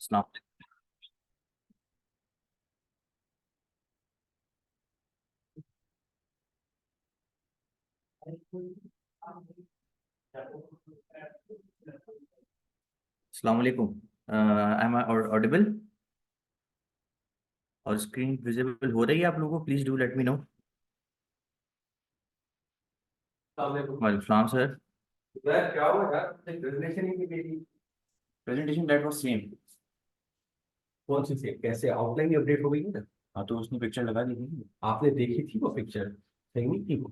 अस्सलाम वालेकुम। M I audible और स्क्रीन विजिबल हो रही है आप लोगों को? Please do let me no. वालेकुम सलाम सर। यार क्या हुआ यार, प्रेजेंटेशन ही नहीं मेरी। Presentation that was same. कौन सी से कैसे आउटलाइन अपडेट हो गई है ना? हाँ तो उसने पिक्चर लगा दी थी। आपने देखी थी वो पिक्चर? सही नहीं थी वो?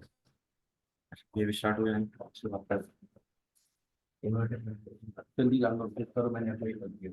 ये भी स्टार्ट हो गया है। अच्छी बात है। जल्दी डाउनलोड करो, मैंने अप्लाई कर दिया।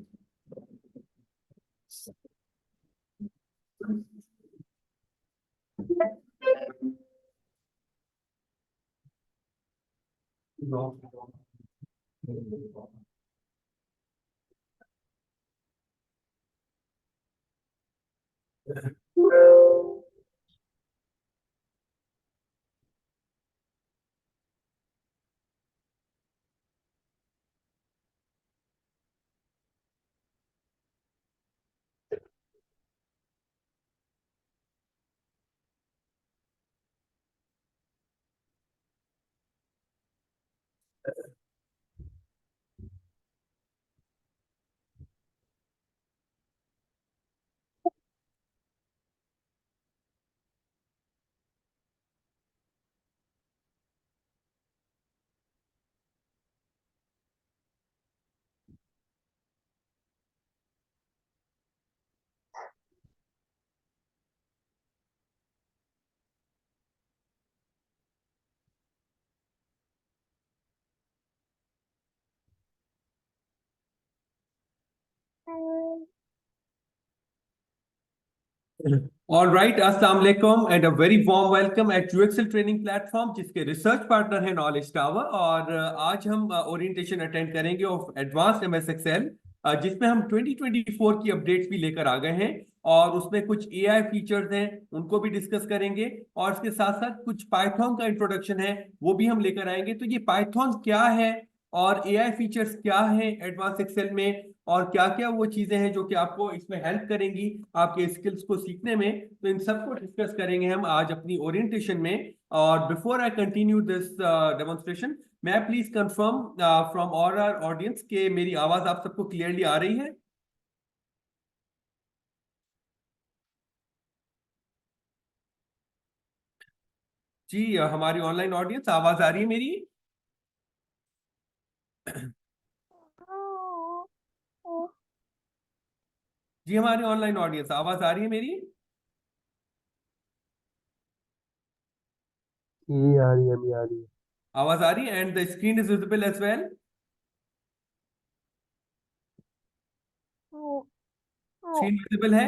All right, अस्सलाम वालेकुम and a very warm welcome at UXL training platform, जिसके रिसर्च पार्टनर है नॉलेज टावर। और आज हम ओरिएंटेशन अटेंड करेंगे ऑफ एडवांस्ड एमएस एक्सेल, जिसमें हम 2024 की अपडेट्स भी लेकर आ गए हैं। और उसमें कुछ एआई फीचर्स हैं, उनको भी डिस्कस करेंगे। और इसके साथ साथ कुछ पाइथन का इंट्रोडक्शन है, वो भी हम लेकर आएंगे। तो ये पाइथन क्या है और एआई फीचर्स क्या है एडवांस एक्सेल में, और क्या क्या वो चीजें हैं जो कि आपको इसमें हेल्प करेंगी आपके स्किल्स को सीखने में, तो इन सबको डिस्कस करेंगे हम आज अपनी ओरिएंटेशन में। और before I continue this demonstration, मैं please confirm from all our audience के मेरी आवाज आप सबको क्लियरली आ रही है? जी, हमारी ऑनलाइन ऑडियंस, आवाज आ रही है मेरी? जी, हमारी ऑनलाइन ऑडियंस, आवाज आ रही है मेरी? ये आ रही है, अभी आ रही है। आवाज आ रही है and the screen is visible as well? Screen visible है?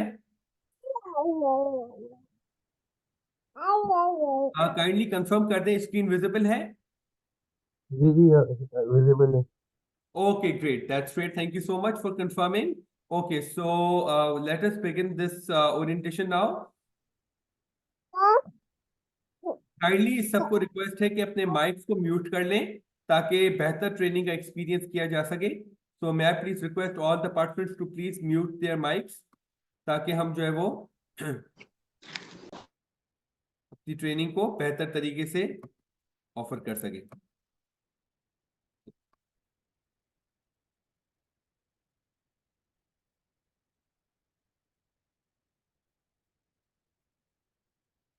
काइंडली कंफर्म कर दें, स्क्रीन विजिबल है? जी जी, विजिबल है। Okay, great. That's great. Thank you so much for confirming. Okay, so let us begin this orientation now. Kindly सबको request है कि अपने माइक्स को म्यूट कर लें ताकि बेहतर ट्रेनिंग का एक्सपीरियंस किया जा सके। सो मैं please request all the participants to please mute their mics, ताकि हम जो है वो अपनी ट्रेनिंग को बेहतर तरीके से ऑफर कर सके।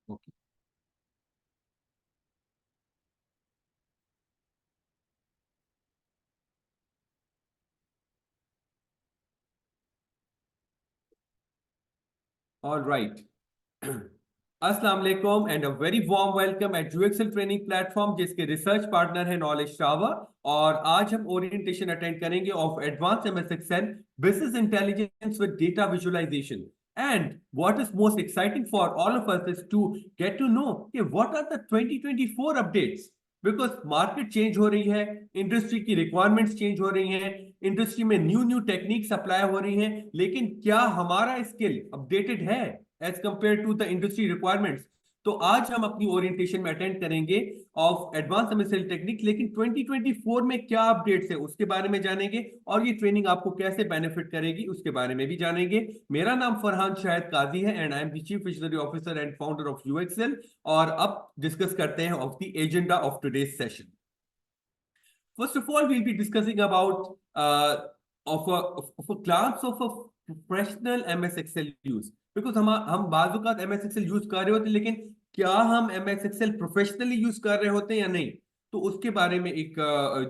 Okay, all right. अस्सलाम वालेकुम and a very warm welcome at UXL training platform, जिसके रिसर्च पार्टनर है नॉलेज टावर। और आज हम ओरिएंटेशन अटेंड करेंगे of advance MS Excel business intelligence with data visualisation. And what is most exciting for all of us is to get to know कि what are the 2024 updates. Because market change हो रही है, industry की requirements change हो रही हैं, industry में new new techniques apply हो रही हैं, लेकिन क्या हमारा स्किल अपडेटेड है as compare to the industry requirements? तो आज हम अपनी ओरिएंटेशन में अटेंड करेंगे ऑफ एडवांस एमएसएल टेक्निक, लेकिन 2024 में क्या अपडेट्स है उसके बारे में जानेंगे और ये ट्रेनिंग आपको कैसे बेनिफिट करेगी उसके बारे में भी जानेंगे। मेरा नाम फरहान शाहिद काजी है and I am the chief visionary officer and founder of UXL. और अब डिस्कस करते हैं of the agenda of today's session. First of all, we'll be discussing about of a class of a professional MS Excel use, because हम बाजुकात MS Excel use कर रहे होते हैं, लेकिन क्या हम MS Excel प्रोफेशनली यूज कर रहे होते हैं या नहीं, तो उसके बारे में एक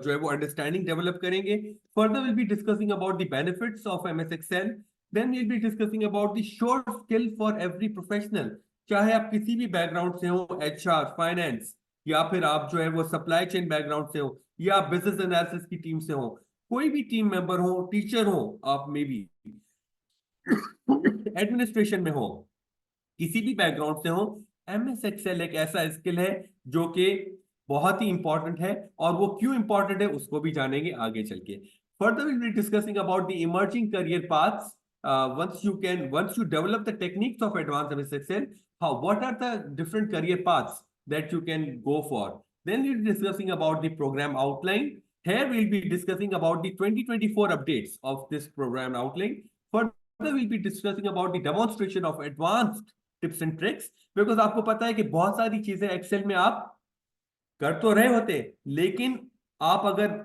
जो है वो अंडरस्टैंडिंग डेवलप करेंगे। Further will be discussing about the benefits of MS Excel। Then will be discussing about the short skill for every professional, चाहे आप किसी भी बैकग्राउंड से हो, HR, फाइनेंस, या फिर आप जो है वो सप्लाई चेन बैकग्राउंड से हो, या आप बिजनेस एनालिसिस की टीम से हो, कोई भी टीम मेंबर हो, टीचर हो, आप मे बी एडमिनिस्ट्रेशन में हो, किसी भी बैकग्राउंड से हो, एमएस एक्सेल एक ऐसा स्किल है जो कि बहुत ही इंपॉर्टेंट है। और वो क्यों इंपॉर्टेंट है उसको भी जानेंगे आगे चल के। Further will be discussing about the emerging career paths once you develop the techniques of advanced MS Excel, what are the different career paths that you can go for. Then we'll be discussing about the program outline. Here we'll be discussing about the 2024 updates of this program outline. Further we'll be discussing about the demonstration of advanced tips and tricks, because आपको पता है कि बहुत सारी चीजें Excel में आप कर तो रहे होते, लेकिन आप अगर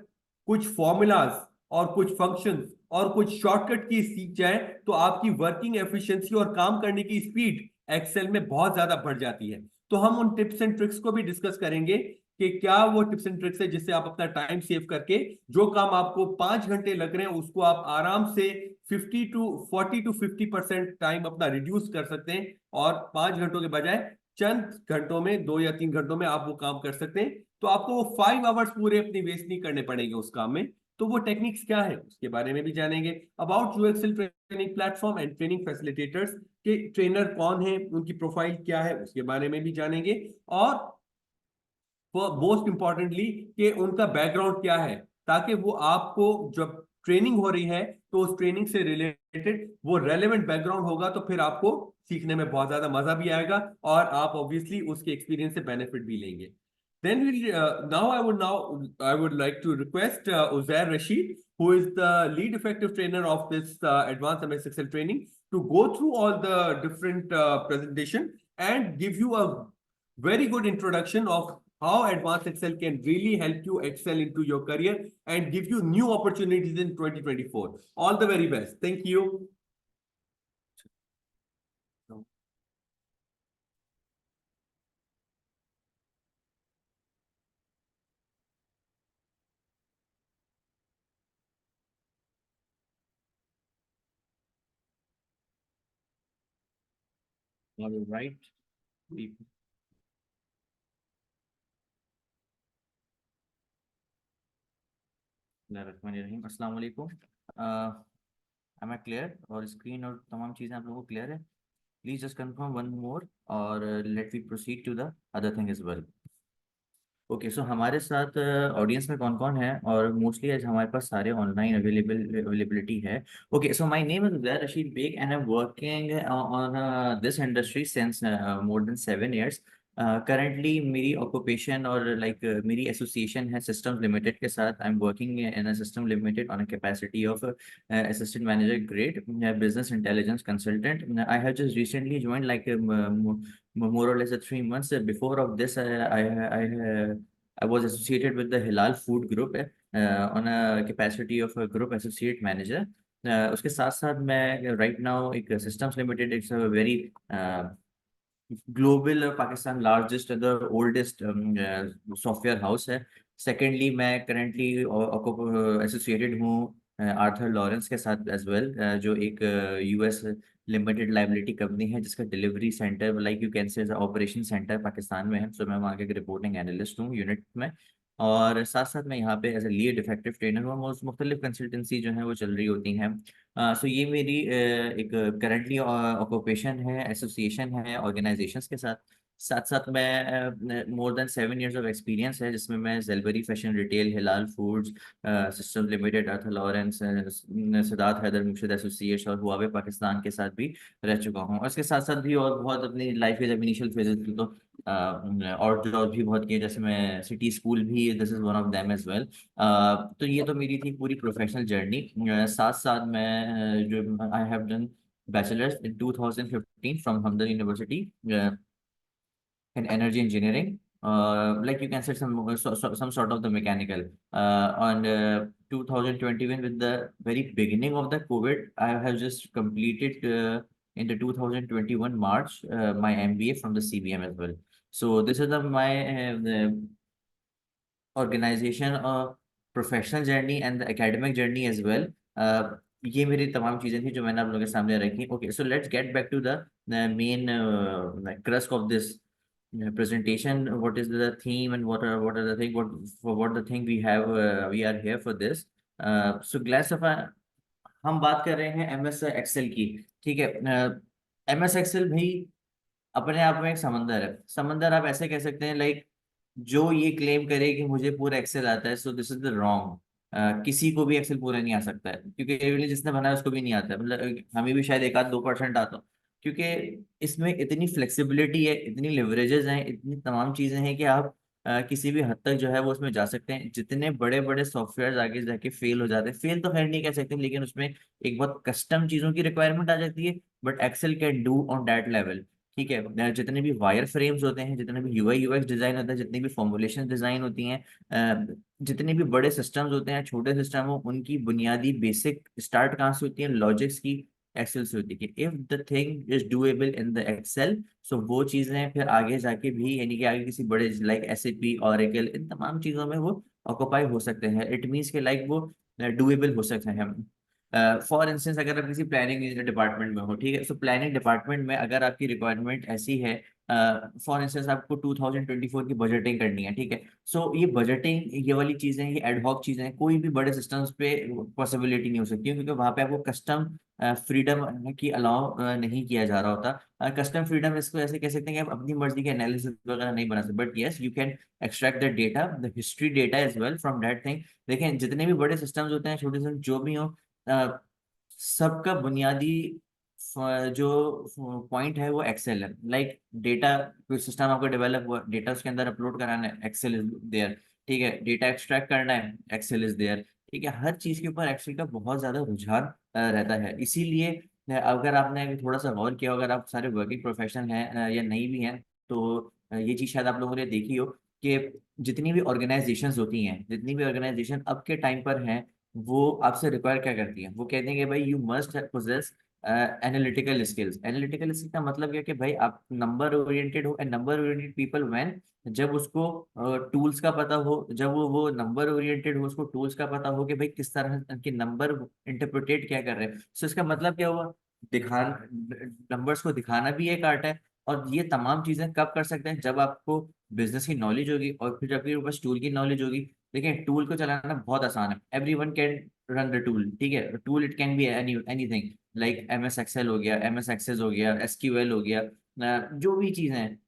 कुछ फॉर्मूलाज और कुछ फंक्शंस और कुछ शॉर्टकट की सीख जाए तो आपकी वर्किंग एफिशिएंसी और काम करने की स्पीड एक्सेल में बहुत ज्यादा बढ़ जाती है। तो हम उन टिप्स एंड ट्रिक्स को भी डिस्कस करेंगे कि क्या वो टिप्स एंड ट्रिक्स है जिससे आप अपना टाइम सेव करके जो काम आपको 5 घंटे लग रहे हैं उसको आप आराम से 50 to 50% टाइम अपना रिड्यूस कर सकते हैं, और 5 घंटों के बजाय चंद घंटों में, 2 या 3 घंटों में आप वो काम कर सकते हैं। तो आपको वो 5 आवर्स पूरे अपनी वेस्ट नहीं करने पड़ेंगे उस काम में। तो वो टेक्निक्स क्या है उसके बारे में भी जानेंगे। About UXL training platform and training facilitators के ट्रेनर कौन है, उनकी प्रोफाइल क्या है उसके बारे में भी जानेंगे। और मोस्ट इंपॉर्टेंटली कि उनका बैकग्राउंड क्या है, ताकि वो आपको जब ट्रेनिंग हो रही है तो उस ट्रेनिंग से रिलेटेड वो रेलेवेंट बैकग्राउंड होगा, तो फिर आपको सीखने में बहुत ज्यादा मजा भी आएगा और आप ऑब्वियसली उसके एक्सपीरियंस से बेनिफिट भी लेंगे। Then I would like to request Uzair Rashid, who is the lead effective trainer of this advanced MS Excel training, to go through all the different presentation and give you a very good introduction of how advanced Excel can really help you excel into your career and give you new opportunities in 2024. All the very best. Thank you. All right. People. अस्सलाम वालेकुम। am I clear और screen और तमाम चीज़ें आप लोगों को clear है? Please just confirm one more और let we proceed to the other thing as well. Okay, so हमारे साथ ऑडियंस में कौन कौन है, और मोस्टली आज हमारे पास सारे ऑनलाइन अवेलेबिलिटी है। Okay, so my name is Uzair Rashid Baig and I am working on this industry since more than 7 years। Currently मेरी ऑक्यूपेशन और मेरी एसोसिएशन है सिस्टम्स लिमिटेड के साथ। I am working in a system limited on a capacity of assistant manager grade business intelligence consultant. I have just recently joined more or less 3 months. Before of this, I was associated with the Hilal Food Group on a capacity of a group associate manager. उसके साथ साथ मैं right now एक Systems Limited, it's a very global Pakistan largest and the oldest software house है। Secondly, मैं currently associated हूँ Arthur Lawrence के साथ एज वेल, जो एक यूएस लिमिटेड लाइबिलिटी कंपनी है जिसका delivery centre like you can say operation centre Pakistan में है। सो मैं वहाँ के रिपोर्टिंग एनालिस्ट हूँ यूनिट में, और साथ साथ मैं यहाँ पे as a lead effective trainer हूँ। मुख्तलिफ कंसल्टेंसी जो है वो चल रही होती हैं। सो ये मेरी एक करंटली ऑक्यूपेशन है, एसोसिएशन है ऑर्गेनाइजेशंस के साथ। साथ साथ मैं मोर देन 7 years ऑफ एक्सपीरियंस है, जिसमें मैं जेलबरी फैशन रिटेल, हिलाल फूड्स सिस्टम लिमिटेड, अर्थ लॉरेंस, सिद्धार्थ हैदर मुर्शिद एसोसिएट्स और हुआवे पाकिस्तान के साथ भी रह चुका हूँ। और इसके साथ साथ भी और बहुत अपनी लाइफ के जब इनिशियल फेजेस थी तो और जॉब भी बहुत किए, जैसे मैं सिटी स्कूल भी, this is one of them as well. तो ये तो मेरी थी पूरी प्रोफेशनल जर्नी। साथ साथ मैं जो I have done bachelors in 2015 from Hamdard university in energy engineering. Like you can say some sort of the mechanical. On 2021, with the very beginning of the COVID, I have just completed in the 2021 March my MBA from the CBM as well. So this is the organization professional journey and academic journey as well. ये मेरी तमाम चीजें थी जो मैंने आप लोगों के सामने रखी। Okay, so let's get back to the main crust of this presentation. What is the theme and what are the thing what the thing we have we are here for this. So glass of हम बात कर रहे हैं MS Excel की। ठीक है, MS Excel भी अपने आप में एक समंदर है। समंदर आप ऐसे कह सकते हैं, लाइक जो ये क्लेम करे कि मुझे पूरा एक्सेल आता है, सो दिस इज द रॉन्ग। किसी को भी एक्सेल पूरा नहीं आ सकता है, क्योंकि really जिसने बनाया उसको भी नहीं आता है। मतलब हमें भी शायद 1-2% आता हो, क्योंकि इसमें इतनी फ्लेक्सिबिलिटी है, इतनी लिवरेजेस हैं, इतनी तमाम चीजें हैं कि आप किसी भी हद तक जो है वो उसमें जा सकते हैं। जितने बड़े बड़े सॉफ्टवेयर आगे जाके फेल हो जाते हैं, फेल तो खैर नहीं कह सकते, लेकिन उसमें एक बहुत कस्टम चीजों की रिक्वायरमेंट आ जाती है, but Excel can do on that level. ठीक है, जितने भी वायर फ्रेम्स होते हैं, जितने भी यूआई यूएक्स डिजाइन होता है, जितनी भी फॉर्मुलेशन डिजाइन होती हैं, जितने भी बड़े सिस्टम्स होते हैं, छोटे सिस्टम हो, उनकी बुनियादी बेसिक स्टार्ट कहाँ से होती है? लॉजिक्स की एक्सेल से होती है। If the thing is doable in the Excel, so वो चीजें फिर आगे जाके भी, यानी कि आगे किसी बड़े लाइक एसएपी, ऑरेकल, इन तमाम चीजों में वो ऑक्यूपाई हो सकते हैं। इट मीन्स के लाइक वो डूएबल हो सकते हैं। फॉर इंस्टेंस, अगर आप किसी प्लानिंग डिपार्टमेंट में हो, ठीक है, सो प्लानिंग डिपार्टमेंट में अगर आपकी रिक्वायरमेंट ऐसी है, फॉर इंस्टेंस आपको 2024 की बजटिंग करनी है, ठीक है, सो ये बजटिंग, ये वाली चीजें, ये एडहॉक चीजें कोई भी बड़े सिस्टम्स पे पॉसिबिलिटी नहीं हो सकती, क्योंकि वहां पे आपको कस्टम फ्रीडम की अलाउ नहीं किया जा रहा होता। कस्टम फ्रीडम इसको ऐसे कह सकते हैं कि आप अपनी मर्जी के एनालिसिस वगैरह नहीं बना सकते, but yes you can extract the data, the history data as well from that thing. देखें, जितने भी बड़े सिस्टम्स होते हैं, छोटे से जो भी हो, सबका बुनियादी जो पॉइंट है वो एक्सेल है। लाइक डेटा, कोई सिस्टम आपको डेवलप हुआ, डेटा उसके अंदर अपलोड कराना है, एक्सेल इज देयर। ठीक है, डेटा एक्सट्रैक्ट करना है, एक्सेल इज देयर। ठीक है, हर चीज के ऊपर एक्सेल का बहुत ज्यादा रुझान रहता है। इसीलिए अगर आपने अभी थोड़ा सा गौर किया, अगर आप सारे वर्किंग प्रोफेशनल हैं या नहीं भी हैं, तो ये चीज शायद आप लोगों ने देखी हो कि जितनी भी ऑर्गेनाइजेशंस होती हैं, जितनी भी ऑर्गेनाइजेशन अब के टाइम पर हैं, वो आपसे रिक्वायर क्या करती है? वो कहते हैं कि भाई you must possess analytical skills. Analytical skill का मतलब क्या कि भाई आप नंबर ओरिएंटेड हो, and number oriented people when, जब उसको टूल्स का पता हो, जब वो नंबर ओरिएंटेड हो, उसको टूल्स का पता हो कि भाई किस तरह के नंबर इंटरप्रिटेट क्या कर रहे हैं। सो इसका मतलब क्या हुआ? दिखान नंबर्स को दिखाना भी एक आर्ट है। और ये तमाम चीजें कब कर सकते हैं? जब आपको बिजनेस की नॉलेज होगी, और फिर जब आपके पास टूल की नॉलेज होगी। देखिए, टूल को चलाना बहुत आसान है, everyone can run the tool. ठीक है, tool it can be anything, like MS Excel हो गया, एमएस एक्सेस हो गया, एसक्यूएल हो गया, जो भी चीजें हैं।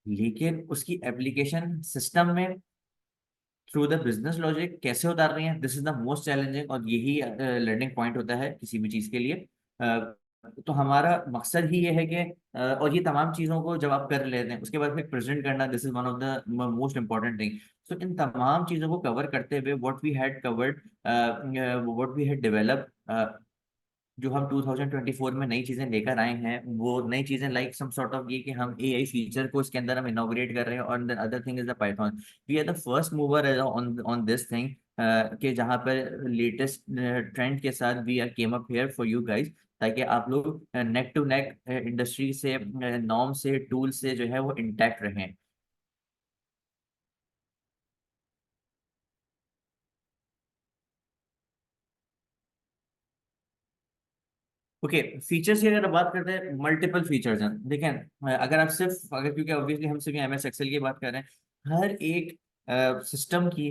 लेकिन उसकी एप्लीकेशन सिस्टम में थ्रू द बिजनेस लॉजिक कैसे उतार रही है, this is the most challenging, और यही लर्निंग पॉइंट होता है किसी भी चीज के लिए। तो हमारा मकसद ही ये है कि और ये तमाम चीजों को जब आप कर लेते हैं, उसके बाद फिर प्रेजेंट करना, this is one of the most important thing. So इन तमाम चीजों को कवर करते हुए, what we had covered, what we had develop, जो हम 2024 में नई चीजें लेकर आए हैं, वो नई चीजें लाइक सम सॉर्ट ऑफ ये कि हम एआई फीचर को इसके अंदर हम इनॉग्रेट कर रहे हैं, और the other thing is the Python. We are the first mover on on this thing, कि जहाँ पर लेटेस्ट ट्रेंड के साथ we are came up here for you guys, ताकि आप लोग नेक टू नेक इंडस्ट्री से, नॉर्म से, टूल से जो है वो इंटैक्ट रहें। ओके, फीचर्स की अगर बात करते हैं, मल्टीपल फीचर्स हैं। देखें, अगर आप सिर्फ, अगर क्योंकि ऑब्वियसली हम सिर्फ एमएस एक्सेल की बात कर रहे हैं, हर एक सिस्टम की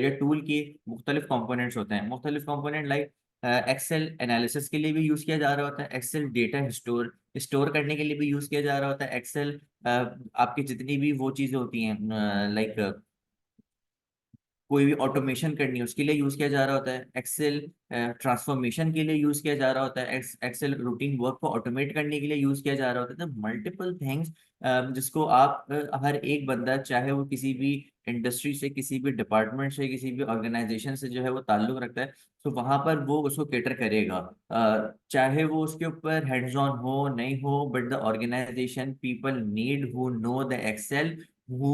या टूल की मुख्तलिफ कंपोनेंट्स होते हैं। मुख्तलिफ कंपोनेंट लाइक एक्सेल एनालिसिस के लिए भी यूज किया जा रहा होता है, एक्सेल डेटा स्टोर स्टोर करने के लिए भी यूज किया जा रहा होता है, एक्सेल आपकी जितनी भी वो चीजें होती हैं लाइक कोई भी ऑटोमेशन करनी है उसके लिए यूज किया जा रहा होता है, एक्सेल ट्रांसफॉर्मेशन के लिए यूज किया जा रहा होता है, एक्सेल रूटीन वर्क को ऑटोमेट करने के लिए यूज किया जा रहा होता है। तो मल्टीपल थिंग्स जिसको आप हर एक बंदा चाहे वो किसी भी इंडस्ट्री से, किसी भी डिपार्टमेंट से, किसी भी ऑर्गेनाइजेशन से जो है वो ताल्लुक रखता है, तो वहां पर वो उसको कैटर करेगा। चाहे वो उसके ऊपर हैंड्स ऑन हो नहीं हो, but the organization people need who know the Excel, who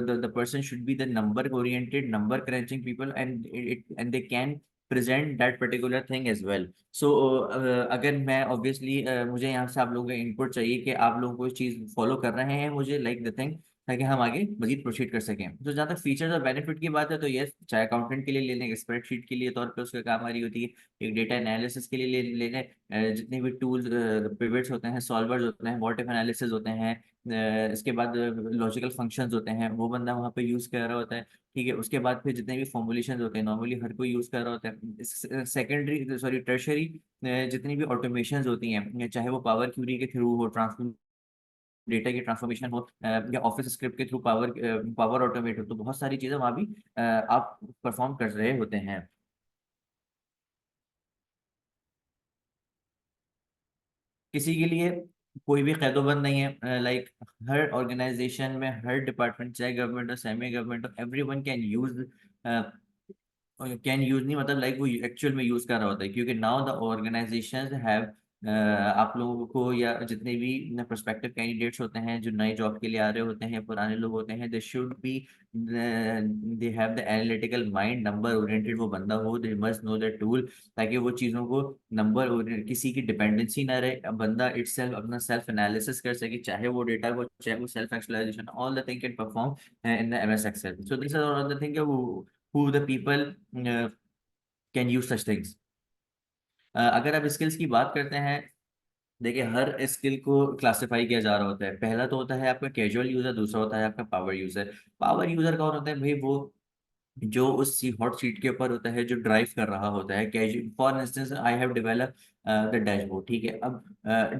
the person should be the number oriented, number crunching people, and they can present that particular thing as well. So अगर मैं obviously मुझे यहाँ से आप लोगों का input चाहिए कि आप लोग कोई चीज़ फॉलो कर रहे हैं, मुझे लाइक द थिंग, ताकि हम आगे मजीद प्रोसीड कर सकें। तो जहाँ तक फीचर्स और बेनिफिट की बात है, तो ये चाहे अकाउंटेंट के लिए ले लें, स्प्रेडशीट के लिए तौर पे उसका काम आ रही होती है, एक डेटा एनालिसिस के लिए ले लें, जितने भी टूल्स पिवट्स होते हैं, सॉल्वर्स होते हैं, व्हाट इफ एनालिसिस होते हैं, इसके बाद लॉजिकल फंक्शंस होते हैं, वो बंदा वहाँ पे यूज कर रहा होता है। ठीक है, उसके बाद फिर जितने भी फॉर्मुलेशन होते हैं नॉर्मली हर कोई यूज कर रहा होता है। सेकेंडरी सॉरी टर्शरी जितनी भी ऑटोमेशन होती हैं, चाहे वो पावर क्यूरी के थ्रू हो, ट्रांसफर डेटा की ट्रांसफॉर्मेशन हो, या ऑफिस स्क्रिप्ट के थ्रू पावर ऑटोमेट हो, तो बहुत सारी चीजें वहाँ भी आप परफॉर्म कर रहे होते हैं। किसी के लिए कोई भी कैदोबंद नहीं है, लाइक हर ऑर्गेनाइजेशन में, हर डिपार्टमेंट, चाहे गवर्नमेंट हो, सेमी गवर्नमेंट हो, एवरीवन कैन यूज नहीं मतलब लाइक वो एक्चुअल में यूज कर रहा होता है, क्योंकि नाउ द ऑर्गेनाइजेशंस हैव आप लोगों को या जितने भी प्रोस्पेक्टिव कैंडिडेट्स होते हैं जो नए जॉब के लिए आ रहे होते हैं, पुराने लोग होते हैं, they should be they have the analytical mind, number oriented वो बंदा हो, they must know the tool, ताकि वो चीज़ों को नंबर किसी की डिपेंडेंसी ना रहे, बंदा इटसेल्फ अपना सेल्फ एनालिसिस कर सके, चाहे वो डेटा को, चाहे वो self actualization, all the thing can perform in the MS Excel. So these are all the things who the people can use such things. अगर आप स्किल्स की बात करते हैं, देखिए हर स्किल को क्लासिफाई किया जा रहा होता है। पहला तो होता है आपका कैजुअल यूजर, दूसरा होता है आपका पावर यूजर। पावर यूजर कौन होता है भाई? वो जो उस हॉट सीट के ऊपर होता है, जो ड्राइव कर रहा होता है। Casual for instance I have develop the dashboard, ठीक है। अब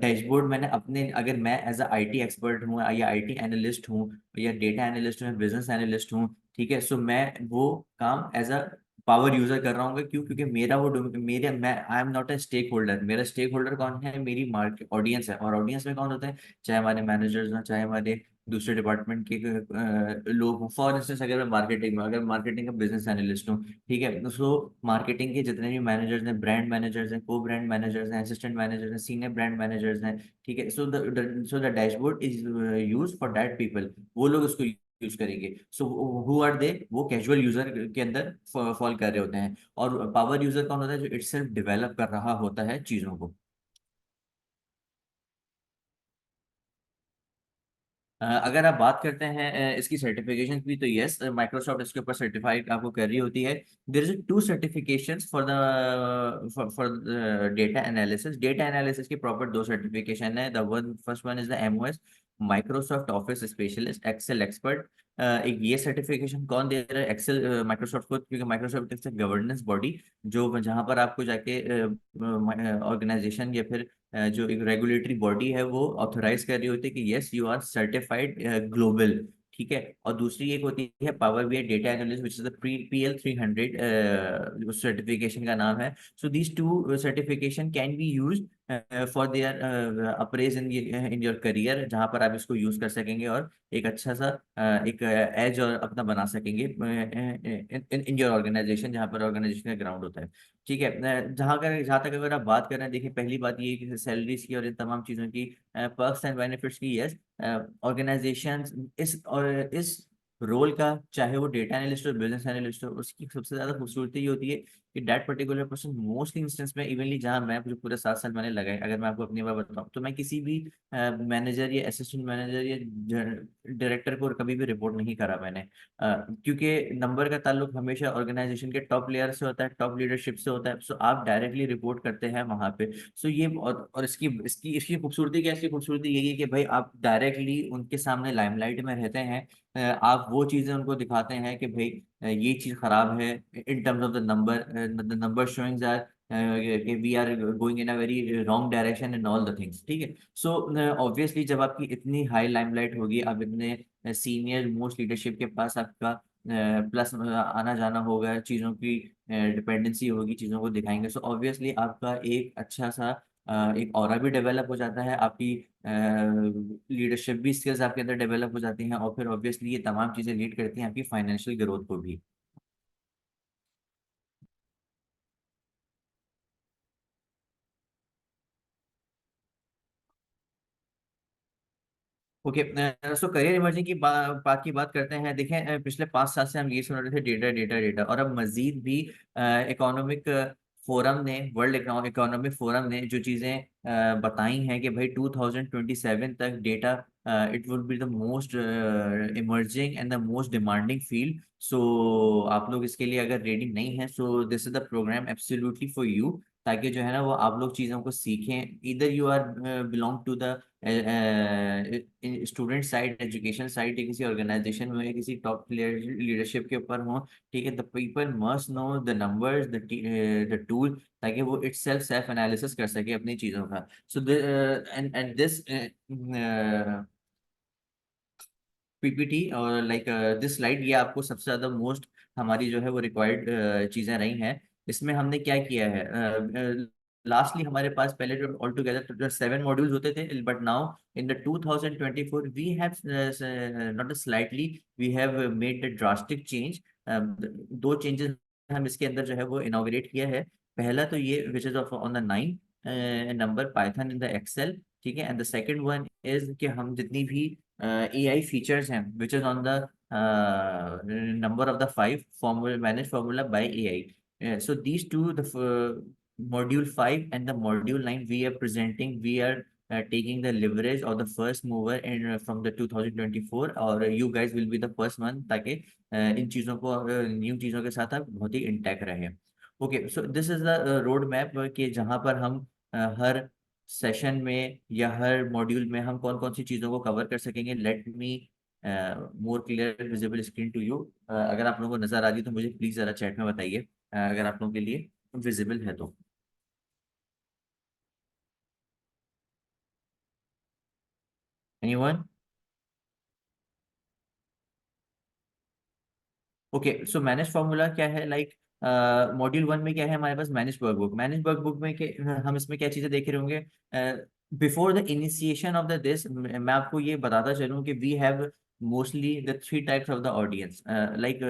डैशबोर्ड मैंने अपने, अगर मैं एज अ आईटी एक्सपर्ट हूँ या आईटी एनालिस्ट हूँ या डेटा एनालिस्ट हूँ या बिजनेस एनालिस्ट हूँ, ठीक है, सो मैं वो काम एज अ पावर यूजर कर रहा हूँ। क्यों? क्योंकि मेरा वो मेरे मैं I am not a stakeholder. मेरा स्टेक होल्डर कौन है? मेरी मार्केट ऑडियंस है। और ऑडियंस में कौन होता है? चाहे हमारे मैनेजर्स हों, चाहे हमारे दूसरे डिपार्टमेंट के लोग हों। फॉर इंस्टेंस अगर मैं मार्केटिंग में, अगर मार्केटिंग का बिजनेस एनालिस्ट हूँ, ठीक है, तो सो मार्केटिंग के जितने भी मैनेजर्स हैं, ब्रांड मैनेजर्स हैं, को ब्रांड मैनेजर्स हैं, असिस्टेंट मैनेजर्स हैं, सीनियर ब्रांड मैनेजर्स हैं, ठीक है, so the dashboard is use for that people. वो लोग उसको यूज करेंगे। So who are they? वो कैजुअल यूजर के अंदर फॉल कर रहे होते हैं। और पावर यूजर कौन होता है? जो इटसेल्फ डेवलप कर रहा होता है चीजों को। अगर आप बात करते हैं इसकी सर्टिफिकेशन की, तो यस, माइक्रोसॉफ्ट इसके ऊपर सर्टिफाइड आपको कर रही होती है। There is two certifications for data analysis. Data analysis की प्रॉपर दो सर्टिफिकेशन है। The one first one is the MOS, Microsoft Office Specialist Excel Expert. एक ये सर्टिफिकेशन कौन दे रहा है? एक्सेल माइक्रोसॉफ्ट को, क्योंकि माइक्रोसॉफ्ट इज गवर्नेंस बॉडी, जो जहाँ पर आपको जाके ऑर्गेनाइजेशन या फिर जो एक रेगुलेटरी बॉडी है वो ऑथोराइज कर रही होती है कि yes you are certified global, ठीक है। और दूसरी एक होती है power BI data analyst, which is the PL300 उस सर्टिफिकेशन का नाम है। So these two certification can be use for their appraise in your career, जहाँ पर आप इसको यूज कर सकेंगे और एक अच्छा सा एक एज और अपना बना सकेंगे इन योर ऑर्गेनाइजेशन, जहाँ पर ऑर्गेनाइजेशन का ग्राउंड होता है। ठीक है, जहाँ तक अगर आप बात कर रहे हैं, देखिए पहली बात ये है कि सैलरीज की और इन तमाम चीज़ों की, पर्क्स एंड बेनिफिट्स की, यस, ऑर्गेनाइजेशन इस रोल का, चाहे वो डेटा एनालिस्ट हो, बिजनेस एनालिस्ट हो, उसकी सबसे ज्यादा खूबसूरती ये होती है कि that particular person mostly instance में, इवनली जहाँ मैं जो पूरे 7 साल मैंने लगाए, अगर मैं आपको अपनी बात बताऊँ, तो मैं किसी भी मैनेजर या असिस्टेंट मैनेजर या डायरेक्टर को कभी भी रिपोर्ट नहीं करा मैंने। क्योंकि नंबर का ताल्लुक हमेशा ऑर्गेनाइजेशन के टॉप लेयर से होता है, टॉप लीडरशिप से होता है। सो आप डायरेक्टली रिपोर्ट करते हैं वहां पे। सो ये और इसकी इसकी इसकी खूबसूरती क्या है? इसकी खूबसूरती यही है कि भाई आप डायरेक्टली उनके सामने लाइमलाइट में रहते हैं। आप वो चीजें उनको दिखाते हैं कि भाई ये चीज खराब है in terms of the number, the number showing that कि we are going in a very wrong direction in all the things, ठीक है। सो ऑब्वियसली जब आपकी इतनी हाई लाइमलाइट होगी, आप इतने सीनियर मोस्ट लीडरशिप के पास आपका प्लस आना जाना होगा, चीज़ों की डिपेंडेंसी होगी, चीज़ों को दिखाएंगे, सो ऑब्वियसली आपका एक अच्छा सा एक ऑरा भी डेवलप हो जाता है, आपकी लीडरशिप भी स्किल्स आपके अंदर डेवलप हो जाती हैं, और फिर ऑब्वियसली ये तमाम चीज़ें लीड करती हैं आपकी फाइनेंशियल ग्रोथ को भी। ओके, सो करियर इमर्जिंग की बात की बात करते हैं। देखें, पिछले 5 साल से हम ये सुन रहे थे डेटा डेटा डेटा, और अब मजीद भी इकोनॉमिक फोरम ने, वर्ल्ड इकोनॉमिक फोरम ने जो चीज़ें बताई हैं कि भाई 2027 तक data it would be the most emerging and the most demanding field. So आप लोग इसके लिए अगर रेडी नहीं हैं, so this is the programme absolutely for you, ताकि जो है ना वो आप लोग चीज़ों को सीखें। इधर you are belong to the student side, education side, या किसी ऑर्गेनाइजेशन में, या किसी टॉप लीडरशिप के ऊपर हो, ठीक है। The people must know the numbers, the tool, ताकि वो इट सेल्फ एनालिसिस कर सके अपनी चीज़ों का। सो एंड दिस पीपीटी और लाइक दिस स्लाइड, ये आपको सबसे ज़्यादा मोस्ट हमारी जो है वो रिक्वायर्ड चीज़ें रही हैं। इसमें हमने क्या किया है, लास्टली हमारे पास पहले जो ऑल टुगेदर 7 मॉड्यूल्स होते थे, but now in the 2024 we have not slightly, we have made the drastic change. दो चेंजेस हम इसके अंदर जो है वो इनॉग्रेट किया है। पहला तो ये which is of on the 9 number Python in the Excel, ठीक है। And the second one is कि हम जितनी भी AI features हैं, which is on the number of the 5 formula, managed formula by AI. So these two, the module 5 and the module 9, we are presenting, we are taking the leverage of the first mover in from the 2024, और you guys will be the first one, ताकि इन चीज़ों को, new चीज़ों के साथ आप बहुत ही intact रहे। Okay, so this is the road map कि जहाँ पर हम हर सेशन में या हर मॉड्यूल में हम कौन कौन सी चीज़ों को कवर कर सकेंगे। Let me more clear visible screen to you. अगर आप लोगों को नज़र आ रही है तो मुझे प्लीज़ ज़रा चैट में बताइए, अगर आप लोगों के लिए विजिबल है तो। Anyone? Okay, so manage formula क्या है, लाइक मॉड्यूल 1 में क्या है हमारे पास, मैनेज वर्कबुक। मैनेज वर्कबुक में के हम इसमें क्या चीज़ें देख रहे होंगे। Before the initiation of the this, मैं आपको ये बताता चलूँ कि we have mostly the 3 types of the audience, like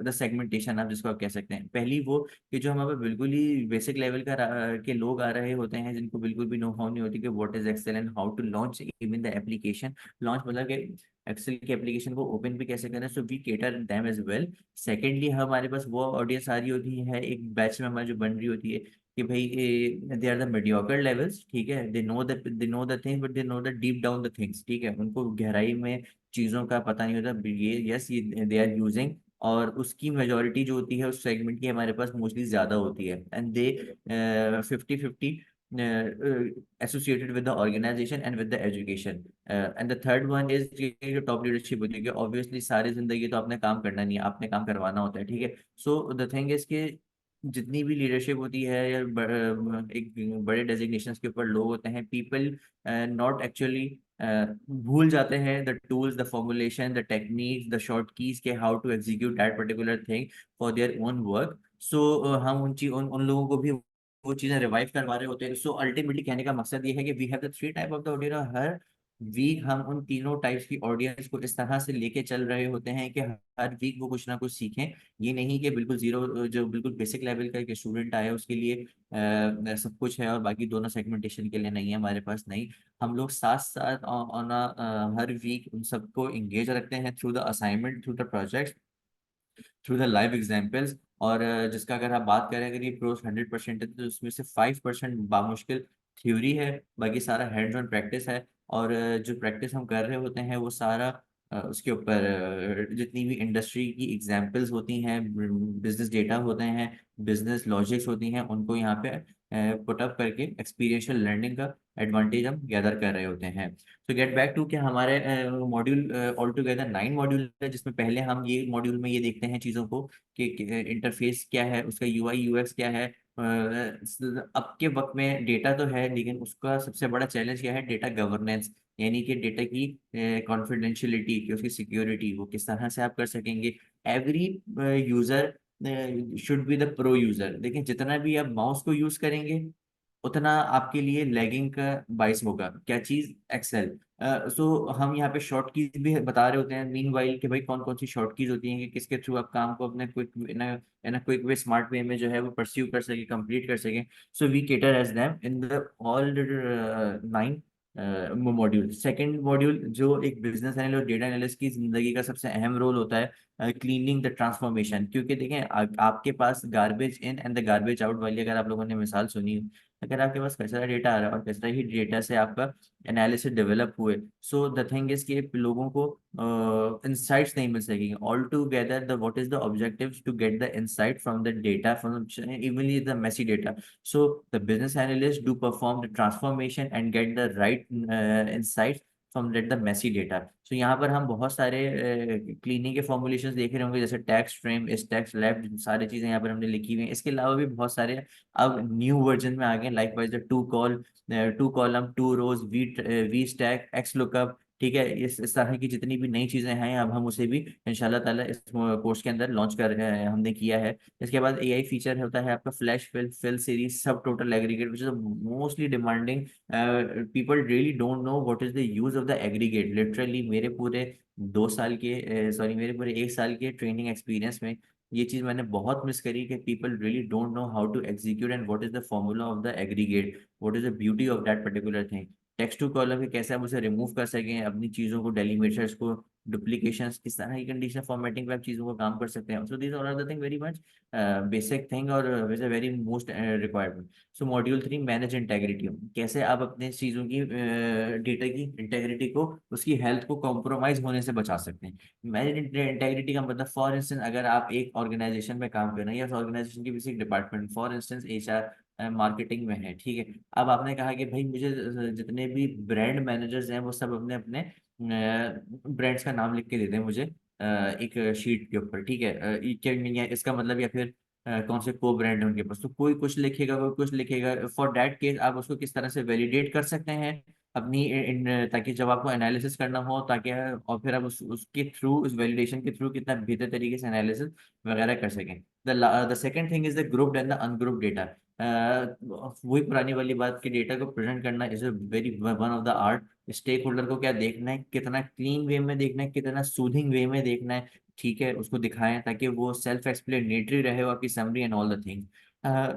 the segmentation आप जिसको आप कह सकते हैं। पहली वो कि जो हमारे बिल्कुल ही बेसिक लेवल का के लोग आ रहे होते हैं, जिनको बिल्कुल भी नो हाउ नहीं होती कि what is Excel and how to launch even the application. Launch मतलब कि एक्सेल की एप्लीकेशन को ओपन भी कैसे करें, so we cater them as well. Secondly हमारे पास वो ऑडियंस आ रही होती है, एक बैच में हमारी जो बन रही होती है कि भाई they are the mediocre levels, ठीक है। They know the thing, but they know the deep down the things, ठीक है। उनको गहराई में चीज़ों का पता नहीं होता, ये यस ये दे आर यूजिंग, और उसकी मेजोरिटी जो होती है उस सेगमेंट की हमारे पास मोस्टली ज़्यादा होती है, and they 50-50 associated with the organization and with the education. And the third one is जो टॉप लीडरशिप होती है, कि ऑब्वियसली सारी जिंदगी तो आपने काम करना नहीं है, आपने काम करवाना होता है, ठीक है। सो द थिंग इज कि जितनी भी लीडरशिप होती है या एक बड़े डेजिग्नेशंस के ऊपर लोग होते हैं, पीपल नॉट एक्चुअली भूल जाते हैं the tools, the formulation, the techniques, the short keys के how to execute that particular thing for their own work. So हम उन लोगों को भी वो चीज़ें रिवाइव करवा रहे होते हैं। सो अल्टीमेटली कहने का मकसद ये है कि we have the 3 type of the audience. हर वीक हम उन तीनों टाइप्स की ऑडियंस को इस तरह से लेके चल रहे होते हैं कि हर वीक वो कुछ ना कुछ सीखें। ये नहीं कि बिल्कुल जीरो, जो बिल्कुल बेसिक लेवल का एक स्टूडेंट आया उसके लिए सब कुछ है और बाकी दोनों सेगमेंटेशन के लिए नहीं है हमारे पास। नहीं, हम लोग साथ साथ ऑन हर वीक उन सबको इंगेज रखते हैं through the assignment, through the project, through the live examples. और जिसका अगर आप बात करें, अगर ये प्रोस 100% है तो उसमें से 5% बामुश्किल थ्योरी है, बाकी सारा हैंड्स ऑन प्रैक्टिस है। और जो प्रैक्टिस हम कर रहे होते हैं वो सारा उसके ऊपर जितनी भी इंडस्ट्री की एग्जाम्पल्स होती हैं, बिजनेस डेटा होते हैं, बिजनेस लॉजिक्स होती हैं, उनको यहाँ पे पुट अप करके एक्सपीरियंशियल लर्निंग का एडवांटेज हम गैदर कर रहे होते हैं। तो गेट बैक टू कि हमारे मॉड्यूल ऑल टुगेदर 9 मॉड्यूल है, जिसमें पहले हम ये मॉड्यूल में ये देखते हैं चीज़ों को कि इंटरफेस क्या है, उसका UI UX क्या है, अब के वक्त में डेटा तो है, लेकिन उसका सबसे बड़ा चैलेंज क्या है? डेटा गवर्नेंस, यानी कि डेटा की कॉन्फिडेंशियलिटी, की उसकी सिक्योरिटी, वो किस तरह से आप कर सकेंगे। Every user should be the pro user. देखिए, जितना भी आप माउस को यूज करेंगे उतना आपके लिए लैगिंग का बाइस होगा। क्या चीज? एक्सेल। सो हम यहाँ पे शॉर्ट कीज भी बता रहे होते हैं मीन वाइल, कि भाई कौन कौन सी शॉर्ट कीज होती हैं, कि किसके थ्रू आप काम को अपने quick in quick way, smart way में जो है वो परस्यू कर सके, कंप्लीट कर सके। So we cater as them in the all 9 module. Second module जो एक बिजनेस एनालिस्ट और डेटा एनालिस्ट की जिंदगी का सबसे अहम रोल होता है, क्लीनिंग द ट्रांसफॉर्मेशन। क्योंकि देखें, आपके पास garbage in and the garbage out वाली अगर आप लोगों ने मिसाल सुनी, अगर आपके पास कचरा डेटा आ रहा है और कचरा ही डेटा से आपका एनालिसिस डेवलप हुए, सो द थिंग इज कि लोगों को इंसाइट्स नहीं मिल सकेंगे all together. The what is the objective to get the insight from the data, from evenly the messy data. So the business analyst do perform the transformation and get the right insights from the messy data. So यहाँ पर हम बहुत सारे cleaning के formulations देख रहे होंगे, जैसे टैक्स फ्रेम, इस टैक्स लेफ्ट, सारी चीजें यहाँ पर हमने लिखी हुई हैं। इसके अलावा भी बहुत सारे अब न्यू वर्जन में आ गए, like wise to column, to rows, V stack, X lookup. ठीक है, इस तरह की जितनी भी नई चीजें हैं, अब हम उसे भी इंशाल्लाह ताला इस कोर्स के अंदर लॉन्च कर हमने किया है। इसके बाद एआई फीचर होता है आपका फ्लैश फिल सीरीज सब total aggregate, which is mostly demanding. People really don't know what is the use of the aggregate. Literally मेरे पूरे 2 साल के, सॉरी, मेरे पूरे 1 साल के ट्रेनिंग एक्सपीरियंस में ये चीज मैंने बहुत मिस करी, कि people really don't know how to execute and what is the formula of the aggregate, what is the beauty of that particular thing. Text to column के कैसे आप उसे रिमूव कर सकें, अपनी चीजों को, डेलीमिटर्स को, डुप्लीकेशंस, किस तरह की कंडीशन फॉर्मेटिंग पे आप चीजों को काम कर सकते हैं। So these are the thing very much basic thing, और which a very most requirement. So module 3, manage integrity. कैसे आप अपने चीजों की, डेटा की इंटेग्रिटी को, उसकी हेल्थ को कॉम्प्रोमाइज होने से बचा सकते हैं। मैनेज इंटेग्रिटी का मतलब, फॉर इंस्टेंस, अगर आप एक ऑर्गेनाइजेशन में काम कर रहे हैं या ऑर्गेनाइजेशन की किसी department, for instance HR marketing में है, ठीक है। अब आपने कहा कि भाई मुझे जितने भी ब्रांड मैनेजर्स हैं वो सब अपने अपने ब्रांड्स का नाम लिख के दे दें मुझे एक शीट के ऊपर, ठीक है। क्या इसका मतलब, या फिर कौन से को ब्रांड है उनके पास, तो कोई कुछ लिखेगा, कोई कुछ लिखेगा। फॉर दैट केस आप उसको किस तरह से वैलिडेट कर सकते हैं अपनी ताकि जब आपको एनालिसिस करना हो, ताकि और फिर आप उसके थ्रू, उस वैलिडेशन के थ्रू कितना बेहतर तरीके से एनालिसिस वगैरह कर सकें। The second thing is the grouped and the ungrouped data. वही पुरानी वाली बात की, डेटा को प्रेजेंट करना is a very one of the art. Stake holder को क्या देखना है, कितना क्लीन वे में देखना है, कितना सूदिंग वे में देखना है, ठीक है, उसको दिखाएं ताकि वो सेल्फ एक्सप्लेनेटरी रहे हो आपकी summary and all the thing.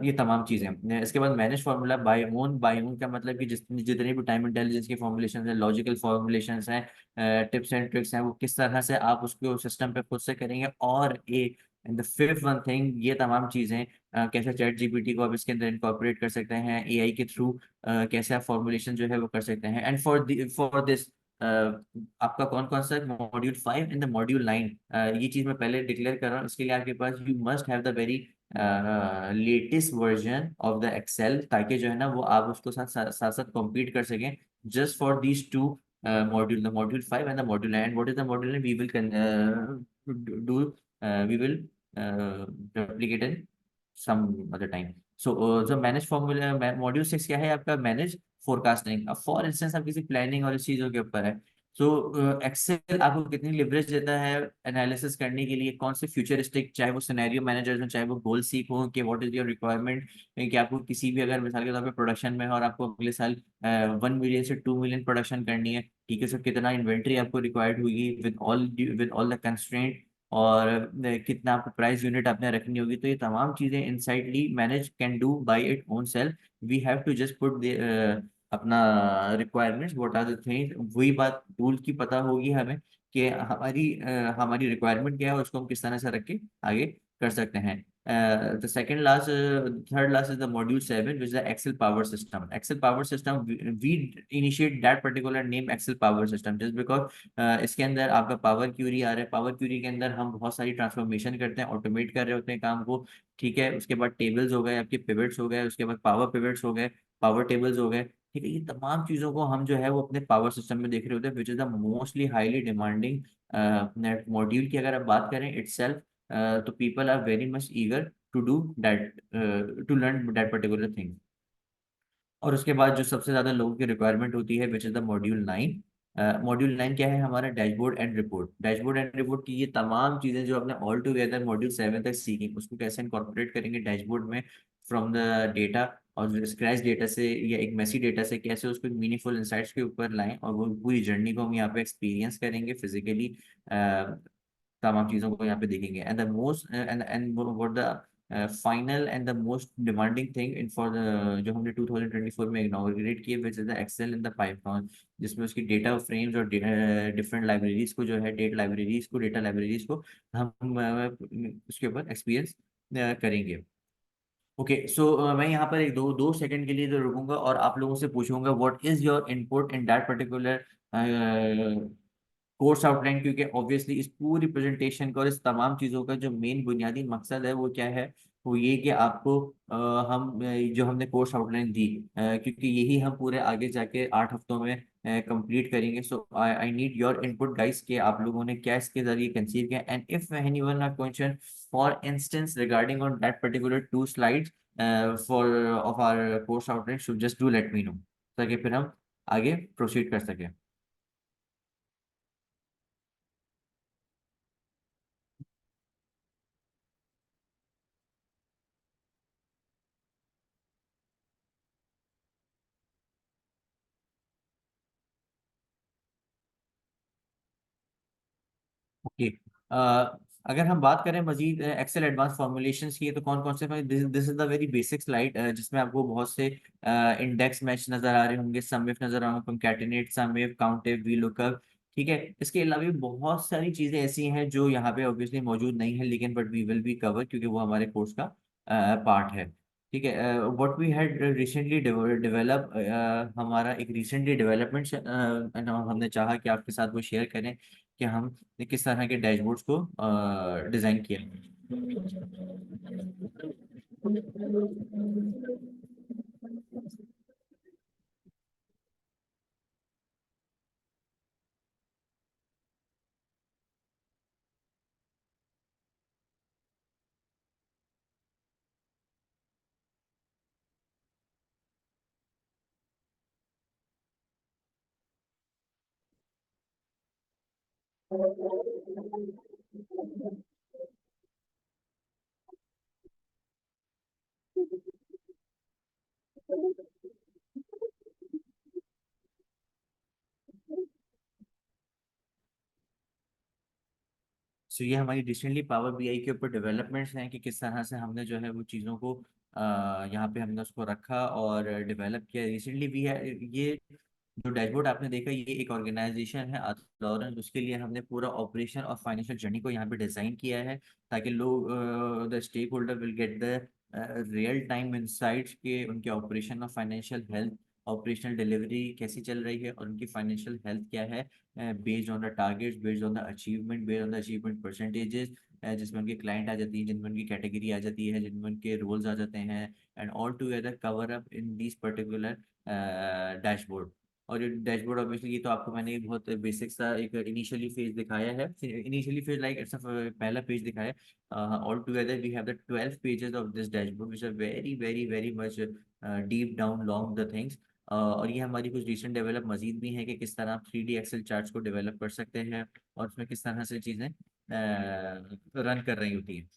ये तमाम चीजें। इसके बाद manage formula by own. By own का मतलब कि जितने भी टाइम इंटेलिजेंस के फॉर्मुलेशन है, लॉजिकल फॉर्मुलेशन हैं, टिप्स एंड ट्रिक्स हैं, वो किस तरह से आप उसको सिस्टम पे खुद से करेंगे। और एक and the fifth one thing, ये तमाम चीजें कैसे चैट जीपीटी को आप इसके अंदर इनकॉर्पोरेट कर सकते हैं एआई के थ्रू, कैसे आप फॉर्मुलेशन जो है वो कर सकते हैं। एंड फॉर दिस आपका कौन कौन सा मॉड्यूल 5 एंड द मॉड्यूल 9, ये चीज मैं पहले डिक्लेयर कर रहा हूँ। इसके लिए आपके पास you must have the very latest version of the Excel, ताकि जो है ना वो आप उसको साथ साथ कॉम्पीट कर सकें, just for these two module, the module 5 and the module 9। What is the module, we will do, we will replicate in some other time. So जो मैनेज फॉर्मूला, मॉड्यूल 6 क्या है आपका? Manage forecasting. अब for instance आप किसी planning और इस चीजों के ऊपर है, तो एक्सेल आपको कितनी लिवरेज देता है एनालिसिस करने के लिए, कौन से फ्यूचरिस्टिक, चाहे वो सिनेरियो मैनेजर हो, चाहे वो गोल सीक हो, कि व्हाट इज योर रिक्वायरमेंट, कि आपको किसी भी, अगर मिसाल के तौर पे प्रोडक्शन में है और आपको अगले साल 1 मिलियन से 2 मिलियन प्रोडक्शन करनी है, ठीक है, सो कितना इन्वेंट्री आपको रिक्वायर्ड होगी विद ऑल द कंस्ट्रेंट, और कितना आपको प्राइस यूनिट आपने रखनी होगी। तो ये तमाम चीजें insidely manage can do by it own self. We have to just put अपना requirements, what are the things, वही बात टूल की पता होगी हमें कि हमारी रिक्वायरमेंट क्या है, उसको हम किस तरह से रख के आगे कर सकते हैं। The second last, third last is the module 7, which is the Excel power system. Excel power system, we initiate that particular name Excel power system just because इसके अंदर आपका पावर क्यूरी आ रहा है। पावर क्यूरी के अंदर हम बहुत सारी ट्रांसफॉर्मेशन करते हैं, ऑटोमेट कर रहे होते हैं काम को, ठीक है। उसके बाद टेबल्स हो गए, आपके पिवट्स हो गए, उसके बाद पावर पिवट्स हो गए, पावर टेबल्स हो गए, ठीक है। ये तमाम चीज़ों को हम जो है वो अपने पावर सिस्टम में देख रहे होते हैं, which is the mostly highly demanding module की अगर आप बात करें इटसेल्फ, तो people are very much eager to do that, to learn that particular thing. और उसके बाद जो सबसे ज्यादा लोगों की रिक्वायरमेंट होती है, which is the module 9। Module 9 क्या है? हमारा dashboard and report. Dashboard and report की ये तमाम चीजें जो आपने ऑल टुगेदर मॉड्यूल 7 तक सीखी, उसको कैसे इनकॉर्पोरेट करेंगे डैशबोर्ड में, फ्रॉम द डेटा, और स्क्रैच डेटा से या एक मेसी डेटा से कैसे उसको मीनिंगफुल इंसाइट्स के ऊपर लाएं, और वो पूरी जर्नी को हम यहाँ पे एक्सपीरियंस करेंगे फिजिकली। तमाम चीज़ों को यहाँ पे देखेंगे। And the most and what the final and the most demanding thing in for the, जो हमने 2024 में इनॉग्रेट किए, which is the excel in the Python, जिसमें उसकी डेटा फ्रेम्स और डिफरेंट लाइब्रेरीज को जो है, डेटा लाइब्रेरीज को हम उसके ऊपर एक्सपीरियंस करेंगे। ओके, सो मैं यहाँ पर एक दो दो सेकंड के लिए तो रुकूंगा और आप लोगों से पूछूंगा what is your input in that particular course outline, क्योंकि ऑब्वियसली इस पूरी प्रेजेंटेशन का और इस तमाम चीज़ों का जो मेन बुनियादी मकसद है वो क्या है? वो ये कि आपको जो हमने कोर्स आउटलाइन दी, क्योंकि यही हम पूरे आगे जाके 8 हफ्तों में कंप्लीट करेंगे। So I I need your input guys, कि आप लोगों ने क्या इसके जरिए कंसीव किया, and if anyone have question for instance regarding on that particular 2 slides for of our course outline, should just do let me know, ताकि फिर हम आगे प्रोसीड कर सकें। ओके, अगर हम बात करें मजीद एक्सेल एडवांस फॉर्मुलेशंस की, तो कौन कौन से, this is the very basic slide, जिसमें आपको बहुत से इंडेक्स मैच नजर आ रहे होंगे, सम इफ नजर आ रहा होगा, concatenate, sum if, count if, V lookup. ठीक है, इसके अलावा भी बहुत सारी चीजें ऐसी हैं जो यहाँ पे ऑब्वियसली मौजूद नहीं है, लेकिन but we will be cover, क्योंकि वो हमारे कोर्स का पार्ट है। ठीक है, what we had recently develop, हमारा एक रिसेंटली डेवलपमेंट, हमने चाहा कि आपके साथ वो शेयर करें कि हम ने किस तरह के डैशबोर्ड्स को डिजाइन किया। सो ये हमारी रिसेंटली पावर बीआई के ऊपर डेवलपमेंट्स हैं, कि किस तरह से हमने जो है वो चीज़ों को यहाँ पे हमने उसको रखा और डेवलप किया रिसेंटली भी है। ये जो डैशबोर्ड आपने देखा, ये एक ऑर्गेनाइजेशन है लॉरेंस, उसके लिए हमने पूरा ऑपरेशन और फाइनेंशियल जर्नी को यहाँ पे डिजाइन किया है, ताकि लोग, the stake holder will get the real time insights के उनके ऑपरेशन और फाइनेंशियल हेल्थ, ऑपरेशनल डिलीवरी कैसी चल रही है, और उनकी फाइनेंशियल हेल्थ क्या है, based on the targets, based on the achievement, based on the achievement percentages, जिसमें उनके क्लाइंट आ जाती है, जिनमें उनकी कैटेगरी आ जाती है, जिनमें उनके रोल्स आ जाते हैं, and all together cover up in this particular dashboard. और ये डैशबोर्ड ऑब्वियसली, ये तो आपको मैंने एक बहुत बेसिक सा एक इनिशियली फेज दिखाया है, इनिशियली फेज लाइक इट्स पहला पेज दिखाया है। All together we have the 12 pages of this dashboard, which are very very very much deep down long the things. और ये हमारी कुछ रिसेंट डेवलप मजीद भी है, कि किस तरह आप 3D एक्सेल चार्ट्स को डेवलप कर सकते हैं, और उसमें किस तरह से चीज़ें रन कर रही होती हैं।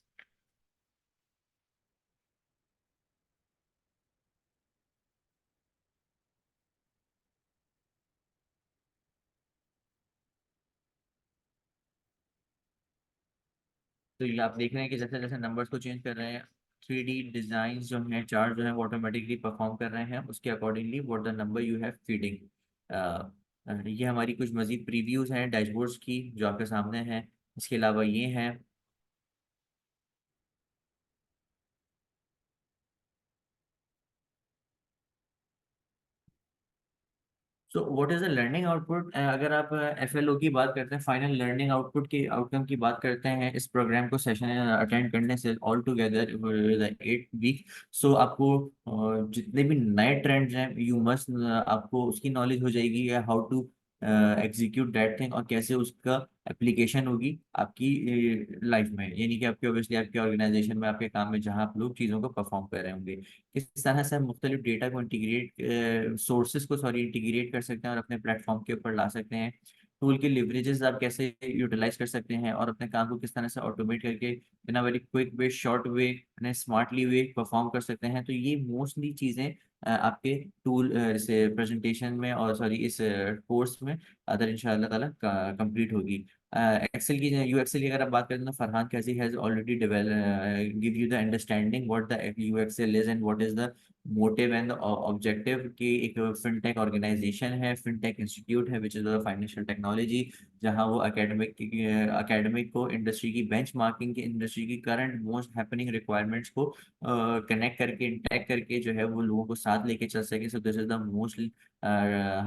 तो ये आप देख रहे हैं कि जैसे जैसे नंबर्स को चेंज कर रहे हैं, 3D डिजाइन जो है, चार्ट जो है, वो ऑटोमेटिकली परफॉर्म कर रहे हैं उसके accordingly what the number you have feeding. ये हमारी कुछ मजीद प्रीव्यूज हैं डैशबोर्ड्स की जो आपके सामने हैं। इसके अलावा ये हैं। So what is the learning output? अगर आप FLO की बात करते हैं, फाइनल लर्निंग आउटपुट की आउटकम की बात करते हैं, इस प्रोग्राम को सेशन अटेंड करने से ऑल टुगेदर 8 वीक, सो आपको जितने भी नए ट्रेंड्स हैं, यू मस्ट, आपको उसकी नॉलेज हो जाएगी, या how to execute that thing और कैसे उसका एप्लीकेशन होगी आपकी लाइफ में, यानी कि आपके ऑब्वियसली आपके ऑर्गेनाइजेशन में, आपके काम में, जहां आप लोग चीज़ों को परफॉर्म कर रहे होंगे। किस तरह से हम मुख्तलिफ डेटा को इंटीग्रेट सोर्सेज को सॉरी इंटीग्रेट कर सकते हैं और अपने प्लेटफॉर्म के ऊपर ला सकते हैं। टूल के लिवरेजेस आप कैसे यूटिलाइज कर सकते हैं और अपने काम को किस तरह से ऑटोमेट करके in a very quick way, short way, smartly way perform कर सकते हैं। तो ये मोस्टली चीज़ें आपके टूल जैसे प्रेजेंटेशन में और सॉरी इस कोर्स में अदर इंशाल्लाह ताला कंप्लीट होगी। एक्सेल की यू एक्सेल की अगर आप बात करें तो Farhan Kazi has already give you the understanding what the you excel is and what is the motive and objective की एक फिनटेक ऑर्गेनाइजेशन है, फिनटेक इंस्टीट्यूट है which is the financial technology, जहां वो एकेडमिक को इंडस्ट्री की बेंचमार्किंग की, इंडस्ट्री की करंट मोस्ट हैपनिंग रिक्वायरमेंट्स को कनेक्ट करके, इंटैक्ट करके जो है वो लोगों को साथ लेके चल सके। सो दिस इज द मोस्ट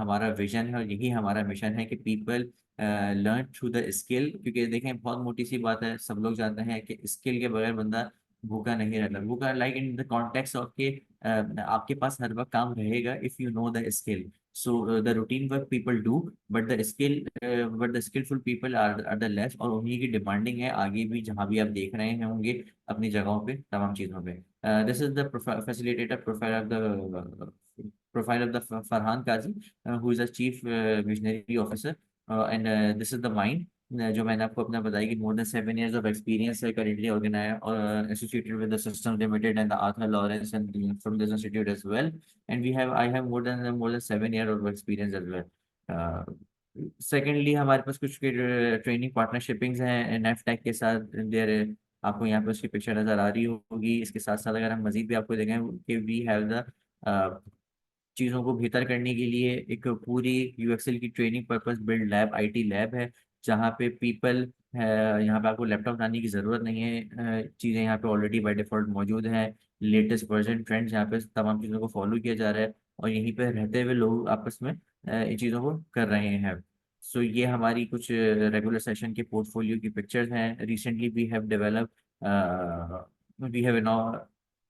हमारा विजन है और यही हमारा मिशन है कि people learn through the skill. क्योंकि देखें बहुत मोटी सी बात है, सब लोग जानते हैं कि स्किल के बगैर बंदा भूखा नहीं रहता। भूखा like in the context of के आपके पास हर वक्त काम रहेगा if you know the skill. So the routine work people do but the skillful people are the less, और उन्हीं की डिमांडिंग है आगे भी, जहां भी आप देख रहे होंगे अपनी जगहों पे, तमाम चीजों पे। This is the facilitator profile of the Farhan Kazi, who is a chief visionary officer, and this is the mind जो मैंने आपको अपना बताया कि more than 7 years of experience है currently organized associated with the System Limited and the Arthur Lawrence and from this institute as well. And I have more than 7 years of experience as well. Uh, Secondly, हमारे पास कुछ training पार्टनरशिपिंग्स हैं नेफ्टेक के साथ। देर आपको यहाँ पे उसकी पिक्चर नज़र आ रही होगी। इसके साथ साथ अगर हम मजीद भी आपको देखें कि वी हैव द चीज़ों को बेहतर करने के लिए एक पूरी यूएक्सएल की training purpose build lab, IT lab है, जहाँ पे पीपल है। यहाँ पे आपको लैपटॉप लाने की ज़रूरत नहीं है, चीज़ें यहाँ पे ऑलरेडी बाय डिफ़ॉल्ट मौजूद हैं। लेटेस्ट वर्जन ट्रेंड्स यहाँ पे तमाम चीज़ों को फॉलो किया जा रहा है और यहीं पे रहते हुए लोग आपस में इन चीज़ों को कर रहे हैं। सो ये हमारी कुछ रेगुलर सेशन के पोर्टफोलियो की पिक्चर्स हैं। Recently we have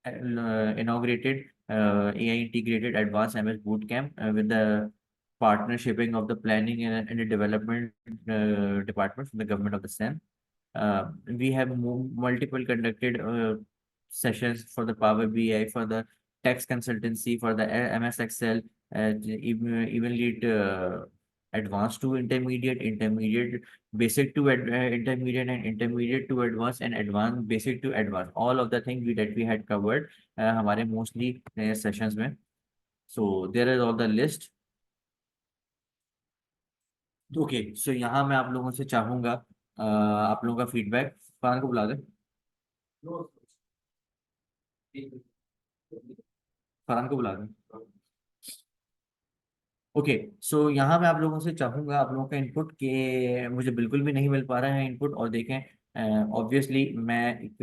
inaugurated AI integrated advanced MS bootcamp with the partnershiping of the planning and the development department from the government of the SEM. We have multiple conducted sessions for the Power BI, for the tax consultancy, for the MS Excel, even lead advanced to intermediate, intermediate basic to intermediate, and intermediate to advanced, and advanced basic to advanced. All of the things that we had covered हमारे mostly sessions में. So there is all the list. Okay, so यहाँ मैं आप लोगों से चाहूंगा आप लोगों का फीडबैक। फरहान को बुला दे, फरहान को बुला दे। ओके, सो यहाँ मैं आप लोगों से चाहूंगा आप लोगों का इनपुट, कि मुझे बिल्कुल भी नहीं मिल पा रहा है इनपुट। और देखें ऑब्वियसली मैं एक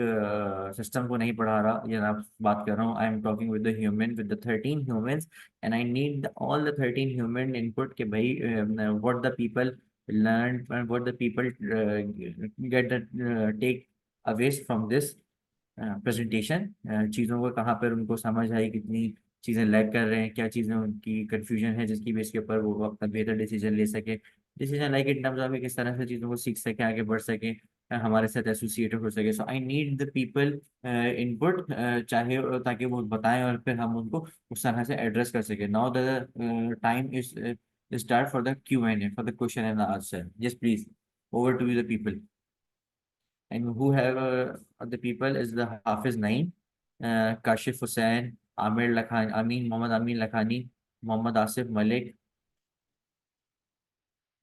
सिस्टम को नहीं पढ़ा रहा, या आप बात कर रहा हूँ, I am talking with the human, with the 13 humans, and I need all the 13 human input, कि भाई what the people learn, what the people get the takeaways from this presentation. चीज़ों को कहाँ पर उनको समझ आई, कितनी चीज़ें लैग कर रहे हैं, क्या चीज़ें उनकी कंफ्यूजन है, जिसकी बेस के ऊपर वो अपना बेहतर डिसीजन ले सके, decision like in terms of किस तरह से चीज़ों को सीख सके, आगे बढ़ सके, हमारे साथ एसोसिएटेड हो सके। So I need the people input, चाहे ताकि वो बताएं और फिर हम उनको उस तरह से एड्रेस कर सके। Now the time is start for the Q&A, for the question and answer. Yes please, over to you the people. And who have the people is the Hafiz Naeem, Kashif Hussain, Amir Lakhani, Mohammad Amin Lakhani, Mohammad Asif Malik,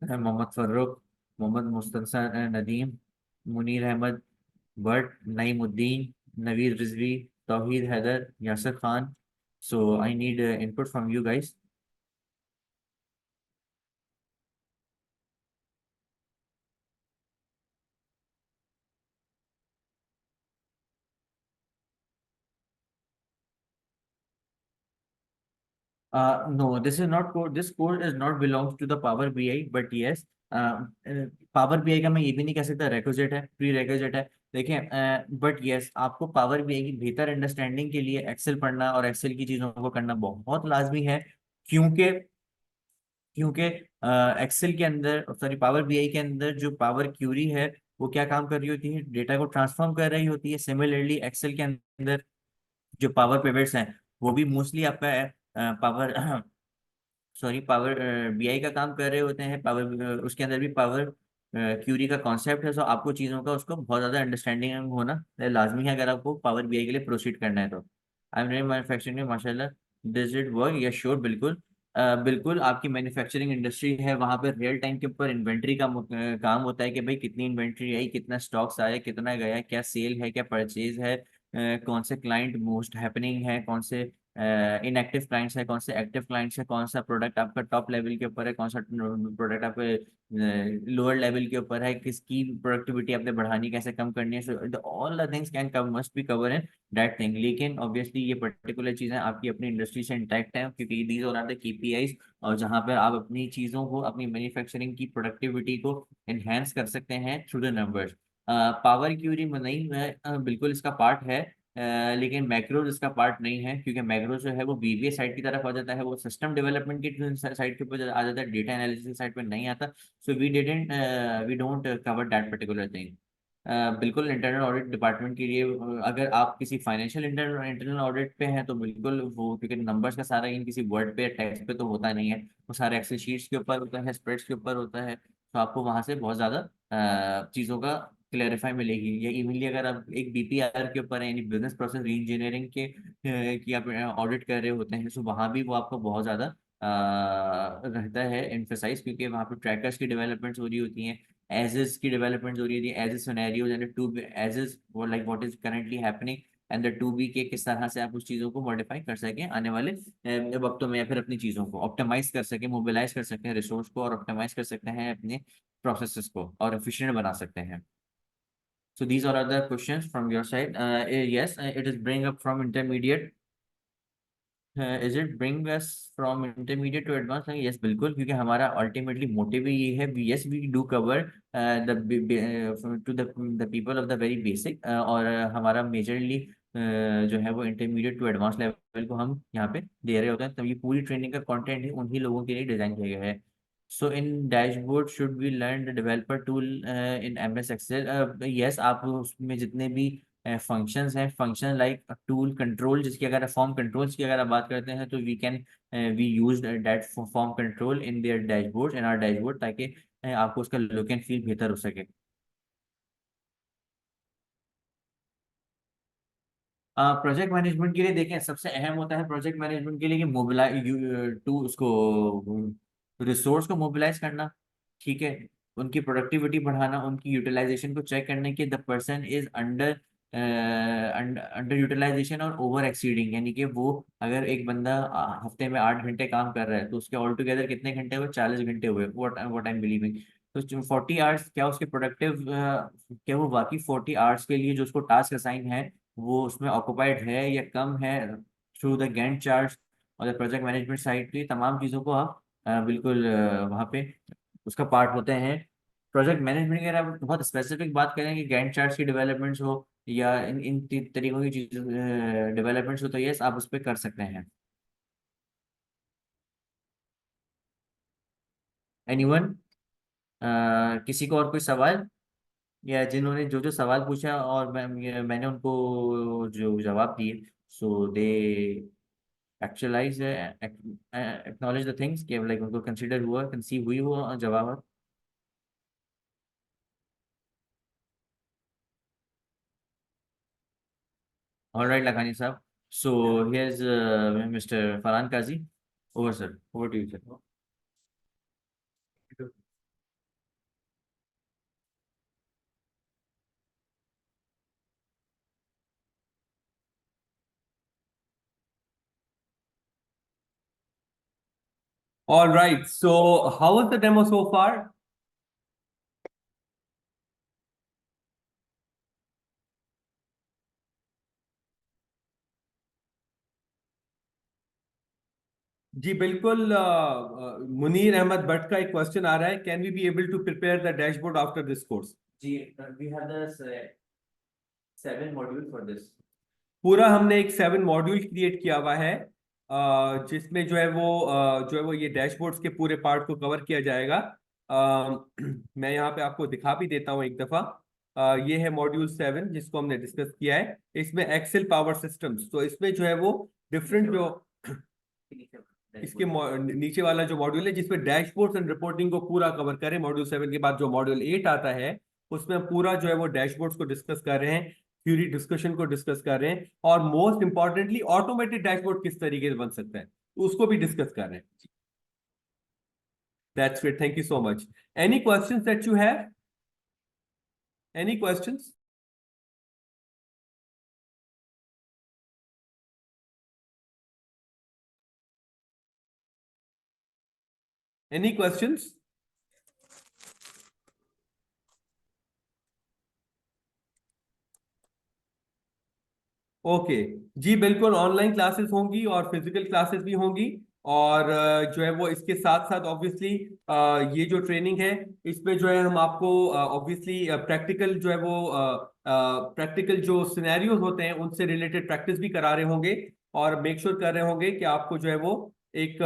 Mohammad Farooq, Mohammad Mustafa Nadeem, Munir Ahmed Bhatt, Naimuddin, Naveed Rizvi, Tawheed Haider, Yasir Khan. So I need input from you guys. No, this is not code. This code is not belongs to the Power BI, but yes, power BI का मैं ये भी नहीं कह सकता requisite है, pre requisite है। देखें, बट यस, आपको पावर बीआई की बेहतर अंडरस्टैंडिंग के लिए एक्सेल पढ़ना और एक्सेल की चीज़ों को करना बहुत लाजमी है। क्योंकि क्योंकि एक्सेल के अंदर, सॉरी पावर बीआई के अंदर जो पावर क्यूरी है वो क्या काम कर रही होती है, डेटा को ट्रांसफॉर्म कर रही होती है। सिमिलरली एक्सेल के अंदर जो पावर पिवट्स हैं वो भी मोस्टली आपका पावर सॉरी पावर बीआई का काम कर रहे होते हैं। पावर उसके अंदर भी पावर क्यूरी का कॉन्सेप्ट है। सो आपको चीज़ों का उसको बहुत ज़्यादा अंडरस्टैंडिंग होना लाजमी है अगर आपको पावर बीआई के लिए प्रोसीड करना है तो। आई एम मैन्युफैक्चरिंग में माशाल्लाह, डिज इट वर्क? यस श्योर, बिल्कुल। बिल्कुल आपकी मैन्युफैक्चरिंग इंडस्ट्री है, वहाँ पर रियल टाइम के ऊपर इन्वेंट्री का काम होता है कि भाई कितनी इन्वेंट्री आई, कितना स्टॉक्स आया, कितना गया, क्या सेल है, क्या परचेज है, कौन से क्लाइंट मोस्ट हैपनिंग है, कौन से इनएक्टिव क्लाइंट्स है, कौन से एक्टिव क्लाइंट्स है, कौन सा प्रोडक्ट आपका टॉप लेवल के ऊपर है, कौन सा प्रोडक्ट आपके लोअर लेवल के ऊपर है, किसकी प्रोडक्टिविटी आपने बढ़ानी, कैसे कम करनी है। So all the things can come, must be cover in that thing. लेकिन ऑब्वियसली ये पर्टिकुलर चीजें आपकी अपनी इंडस्ट्री से इंटैक्ट है, क्योंकि दीज आर द केपीआईज, और जहाँ पर आप अपनी चीजों को, अपनी मैन्युफैक्चरिंग की प्रोडक्टिविटी को एनहेंस कर सकते हैं through the numbers. Power query नहीं है, बिल्कुल इसका पार्ट है, लेकिन मैक्रोज इसका पार्ट नहीं है, क्योंकि मैक्रो जो है वो बीबीए साइड की तरफ आ जाता है, वो सिस्टम डेवलपमेंट की साइड के ऊपर आ जाता है, डेटा एनालिसिस साइड पे नहीं आता। So we don't cover that particular thing. बिल्कुल इंटरनल ऑडिट डिपार्टमेंट के लिए अगर आप किसी फाइनेंशियल इंटरनल ऑडिट पे हैं तो बिल्कुल वो, क्योंकि नंबर्स का सारा इन किसी वर्ड पे, टेक्स्ट पे तो होता नहीं है, वो सारे एक्सेल शीट्स के ऊपर होता है, स्प्रेड्स के ऊपर होता है। तो आपको वहां से बहुत ज्यादा चीज़ों का क्लेरिफाई मिलेगी। या इवनली अगर आप एक बीपीआर के ऊपर है, यानी बिजनेस प्रोसेस री इंजीनियरिंग के की आप ऑडिट कर रहे होते हैं, तो वहाँ भी वो आपको बहुत ज़्यादा रहता है एम्फेसाइज, क्योंकि वहाँ पे ट्रैकर्स की डेवलपमेंट्स हो रही होती हैं, एज इज की डेवलपमेंट हो रही होती है, as is scenarios and to as is like what is currently happening and the to be के किस तरह से आप उस चीज़ों को मॉडिफाई कर सकें आने वाले वक्तों में, या फिर अपनी चीज़ों को ऑप्टिमाइज कर सकें, मोबिलाइज कर सकते हैं रिसोर्स को, और ऑप्टिमाइज कर सकते हैं अपने प्रोसेसेस को, और एफिशिएंट बना सकते हैं। So these are other questions from your side. Yes, it is bring up from intermediate. Is it bring us from intermediate to advanced? Yes, बिल्कुल, क्योंकि हमारा अल्टीमेटली मोटिव ही ये है। Yes, we do cover to the people of the very basic, और हमारा majorly जो है वो इंटरमीडिएट टू एडवांस लेवल को हम यहाँ पे दे रहे होते हैं। तो ये पूरी ट्रेनिंग का कंटेंट ही उन्हीं लोगों के लिए डिजाइन किया गया है। So in dashboard should we learn the developer tool in MS Excel? Yes, आप उसमें जितने भी फंक्शंस हैं, फंक्शन लाइक टूल कंट्रोल, जिसकी अगर फॉर्म कंट्रोल्स की अगर आप बात करते हैं तो we use that form control in their dashboard, in our dashboard, ताकि आपको उसका लुक एंड फील बेहतर हो सके। प्रोजेक्ट मैनेजमेंट के लिए देखें, सबसे अहम होता है प्रोजेक्ट मैनेजमेंट के लिए कि मोबिलाइज टू उसको रिसोर्स को मोबिलाइज करना, ठीक है, उनकी प्रोडक्टिविटी बढ़ाना, उनकी यूटिलाइजेशन को चेक करने के the person is under under utilisation और ओवर एक्सीडिंग, यानी कि वो अगर एक बंदा हफ्ते में 8 घंटे काम कर रहा है तो उसके ऑल टुगेदर कितने घंटे हुए, 40 घंटे हुए, व्हाट आई एम बिलीविंग। तो 40 आवर्स क्या उसके प्रोडक्टिव, क्या वो बाकी 40 आवर्स के लिए जो उसको टास्क असाइन है वो उसमें ऑक्युपाइड है या कम है, थ्रू द गैंट चार्ट और द प्रोजेक्ट मैनेजमेंट साइट की तमाम चीज़ों को आप बिल्कुल वहाँ पे उसका पार्ट होते हैं। प्रोजेक्ट मैनेजमेंट की अगर आप बहुत स्पेसिफिक बात करें कि गैंट चार्ट्स की डेवलपमेंट्स हो या इन तरीकों की चीज़ डेवलपमेंट्स हो, तो यस आप उस पर कर सकते हैं। एनीवन, किसी को और कोई सवाल, या जिन्होंने जो जो सवाल पूछा और मैंने उनको जो जवाब दिए, so they actualise acknowledge the things, कि लाइक उनको कंसीडर हुआ, कंसीव हुई वो जवाब। ऑलराइट लखानी साहब, so here's mister Farhan Kazi, over sir, over to you sir. All right. So, how was the demo so far? जी बिल्कुल, मुनीर अहमद भट्ट का एक क्वेश्चन आ रहा है, can we be able to prepare the dashboard after this course? जी, we have the 7 module for this. पूरा हमने एक 7 मॉड्यूल क्रिएट किया हुआ है, जिसमें जो है वो ये डैशबोर्ड्स के पूरे पार्ट को कवर किया जाएगा। मैं यहाँ पे आपको दिखा भी देता हूँ एक दफा। ये है मॉड्यूल 7 जिसको हमने डिस्कस किया है। इसमें एक्सेल पावर सिस्टम्स, तो इसमें जो है वो डिफरेंट जो इसके नीचे वाला जो मॉड्यूल है जिसमें डैशबोर्ड्स एंड रिपोर्टिंग को पूरा कवर करें। मॉड्यूल 7 के बाद जो मॉड्यूल 8 आता है उसमें हम पूरा जो है वो डैशबोर्ड्स को डिस्कस कर रहे हैं, थ्योरी डिस्कशन को डिस्कस कर रहे हैं, और मोस्ट इंपॉर्टेंटली ऑटोमेटेड डैशबोर्ड किस तरीके से बन सकता है उसको भी डिस्कस कर रहे हैं। That's it, thank you so much. Any questions that you have? Any questions? Any questions? Okay जी, बिल्कुल ऑनलाइन क्लासेस होंगी और फिजिकल क्लासेस भी होंगी। और जो है वो इसके साथ साथ ऑब्वियसली ये जो ट्रेनिंग है इसमें जो है हम आपको ऑब्वियसली प्रैक्टिकल जो है वो प्रैक्टिकल जो सिनेरियोज होते हैं उनसे रिलेटेड प्रैक्टिस भी करा रहे होंगे, और मेक श्योर कर रहे होंगे कि आपको जो है वो एक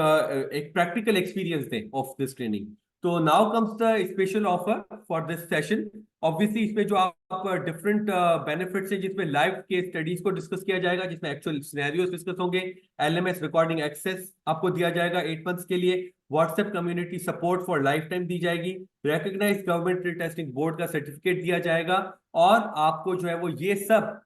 प्रैक्टिकल एक्सपीरियंस दें ऑफ दिस ट्रेनिंग। तो now comes the special offer for this session. Obviously इसमें जो आप डिफरेंट बेनिफिट्स है जिसमें लाइव केस स्टडीज को डिस्कस किया जाएगा, जिसमें एक्चुअल सिनेरियोस डिस्कस होंगे, एलएमएस रिकॉर्डिंग एक्सेस आपको दिया जाएगा 8 मंथ्स के लिए, WhatsApp community support for lifetime दी जाएगी, रिकॉग्नाइज्ड गवर्नमेंट टेस्टिंग बोर्ड का सर्टिफिकेट दिया जाएगा, और आपको जो है वो ये सब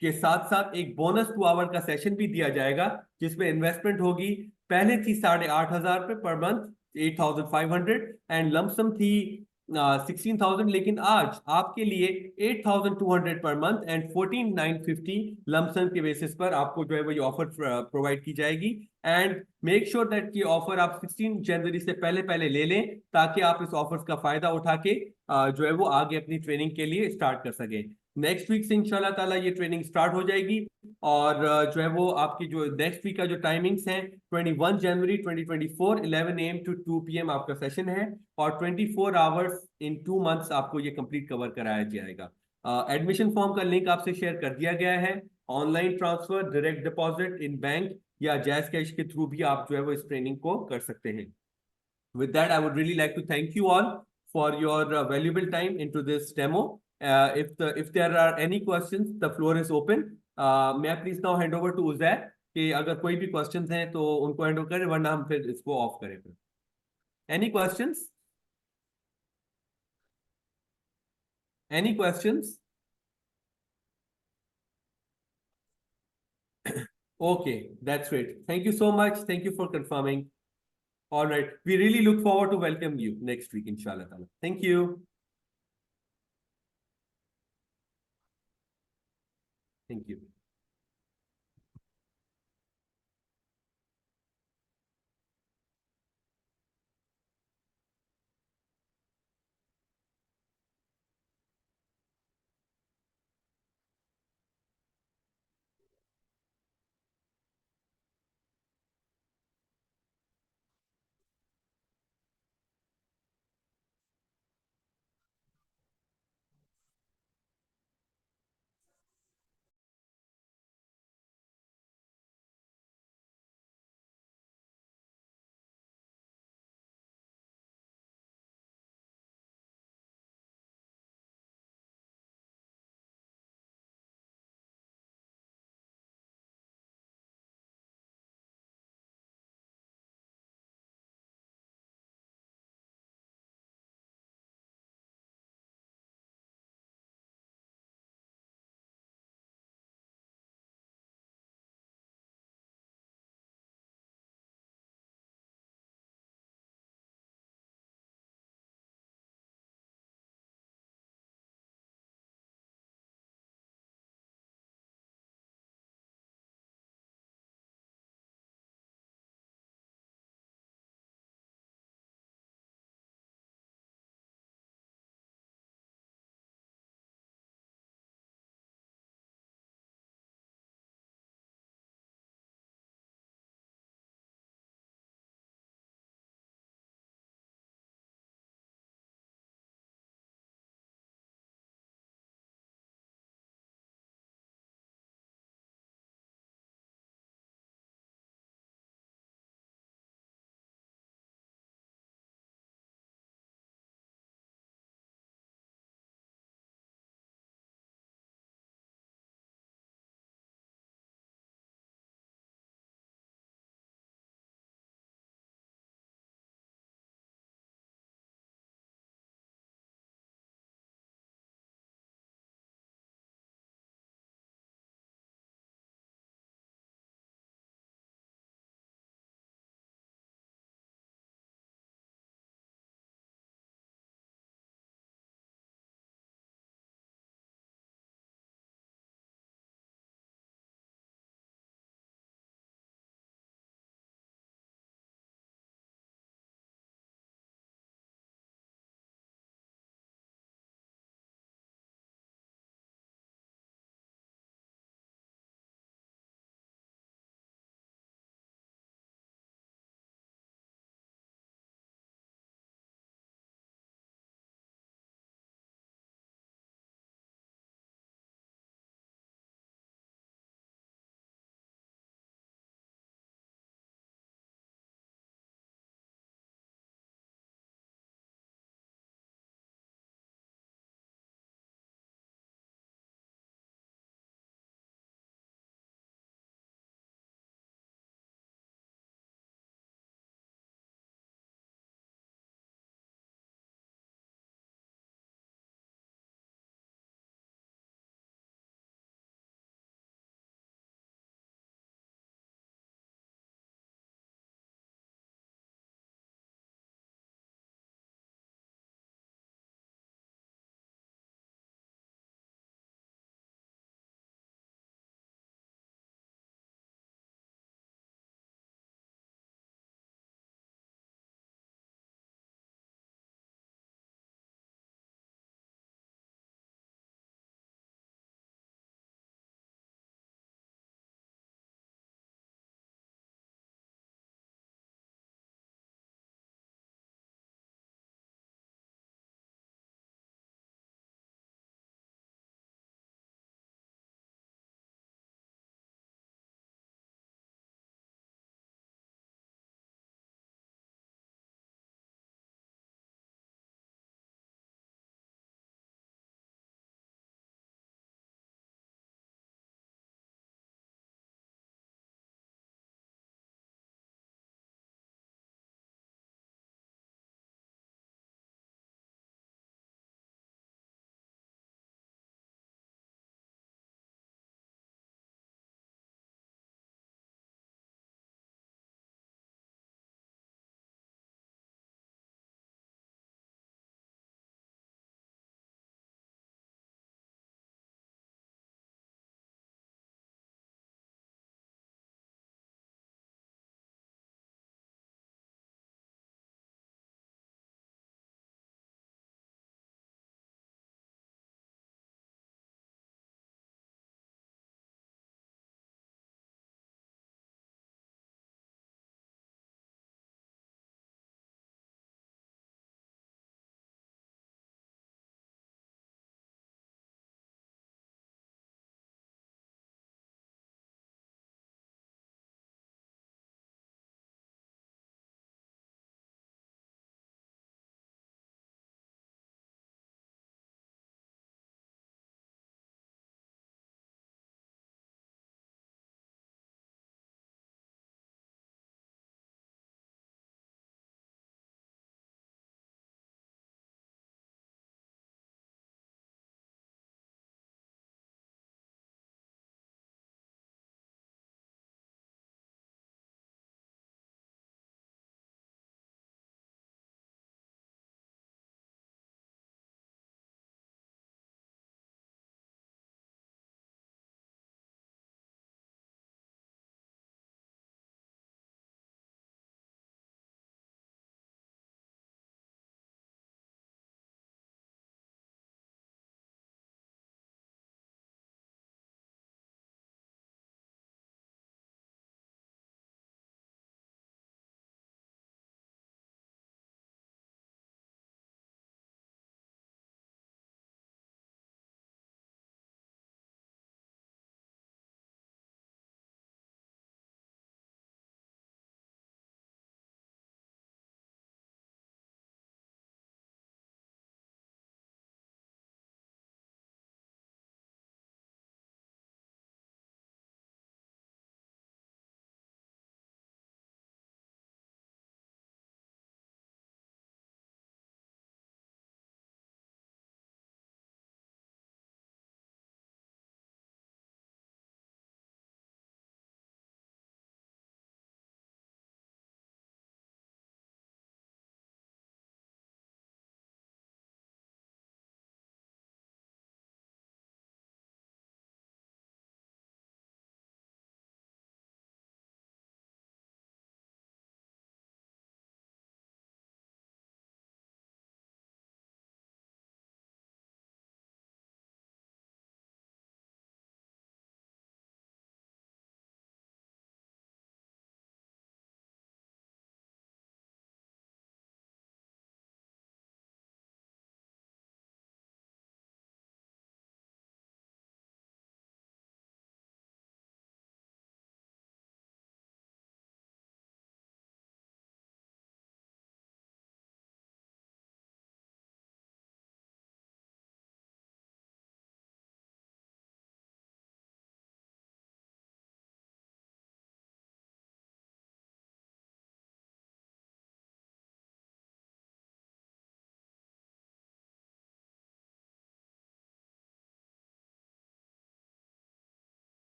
के साथ साथ एक बोनस 2 आवर का सेशन भी दिया जाएगा जिसमें इन्वेस्टमेंट होगी। पहले थी 8,500 पे पर मंथ, 8,500, एंड लमसम थी 16,000, लेकिन आज आपके लिए 8,200 पर मंथ एंड 14,950 लमसम के बेसिस पर आपको जो है वो ये ऑफर प्रोवाइड की जाएगी। एंड मेक श्योर दैट ये ऑफर आप 16 जनवरी से पहले पहले ले लें ताकि आप इस ऑफर का फायदा उठा के जो है वो आगे अपनी ट्रेनिंग के लिए स्टार्ट कर सके। नेक्स्ट वीक से इंशाल्लाह ताला ये ट्रेनिंग स्टार्ट हो जाएगी, और जो है वो आपकी जो नेक्स्ट वीक का जो टाइमिंग्स हैं 21 जनवरी 2024 11 AM to 2 PM आपका सेशन है, और 24 आवर्स इन 2 मंथ्स आपको ये कंप्लीट कवर कराया जाएगा। एडमिशन फॉर्म का लिंक आपसे शेयर कर दिया गया है। Online transfer, direct deposit in bank या जैज कैश के थ्रू भी आप जो है वो इस ट्रेनिंग को कर सकते हैं। With that, I would really like to thank you all for your valuable time into this demo. If there are any questions, the floor is open. May I please now hand over to Uzair कि अगर कोई भी questions हैं तो उनको hand over करें, वरना हम फिर इसको off करें फिर। Any questions? Any questions? Okay, that's great. Thank you so much. Thank you for confirming. All right. We really look forward to welcome you next week, inshallah. Thank you. Thank you.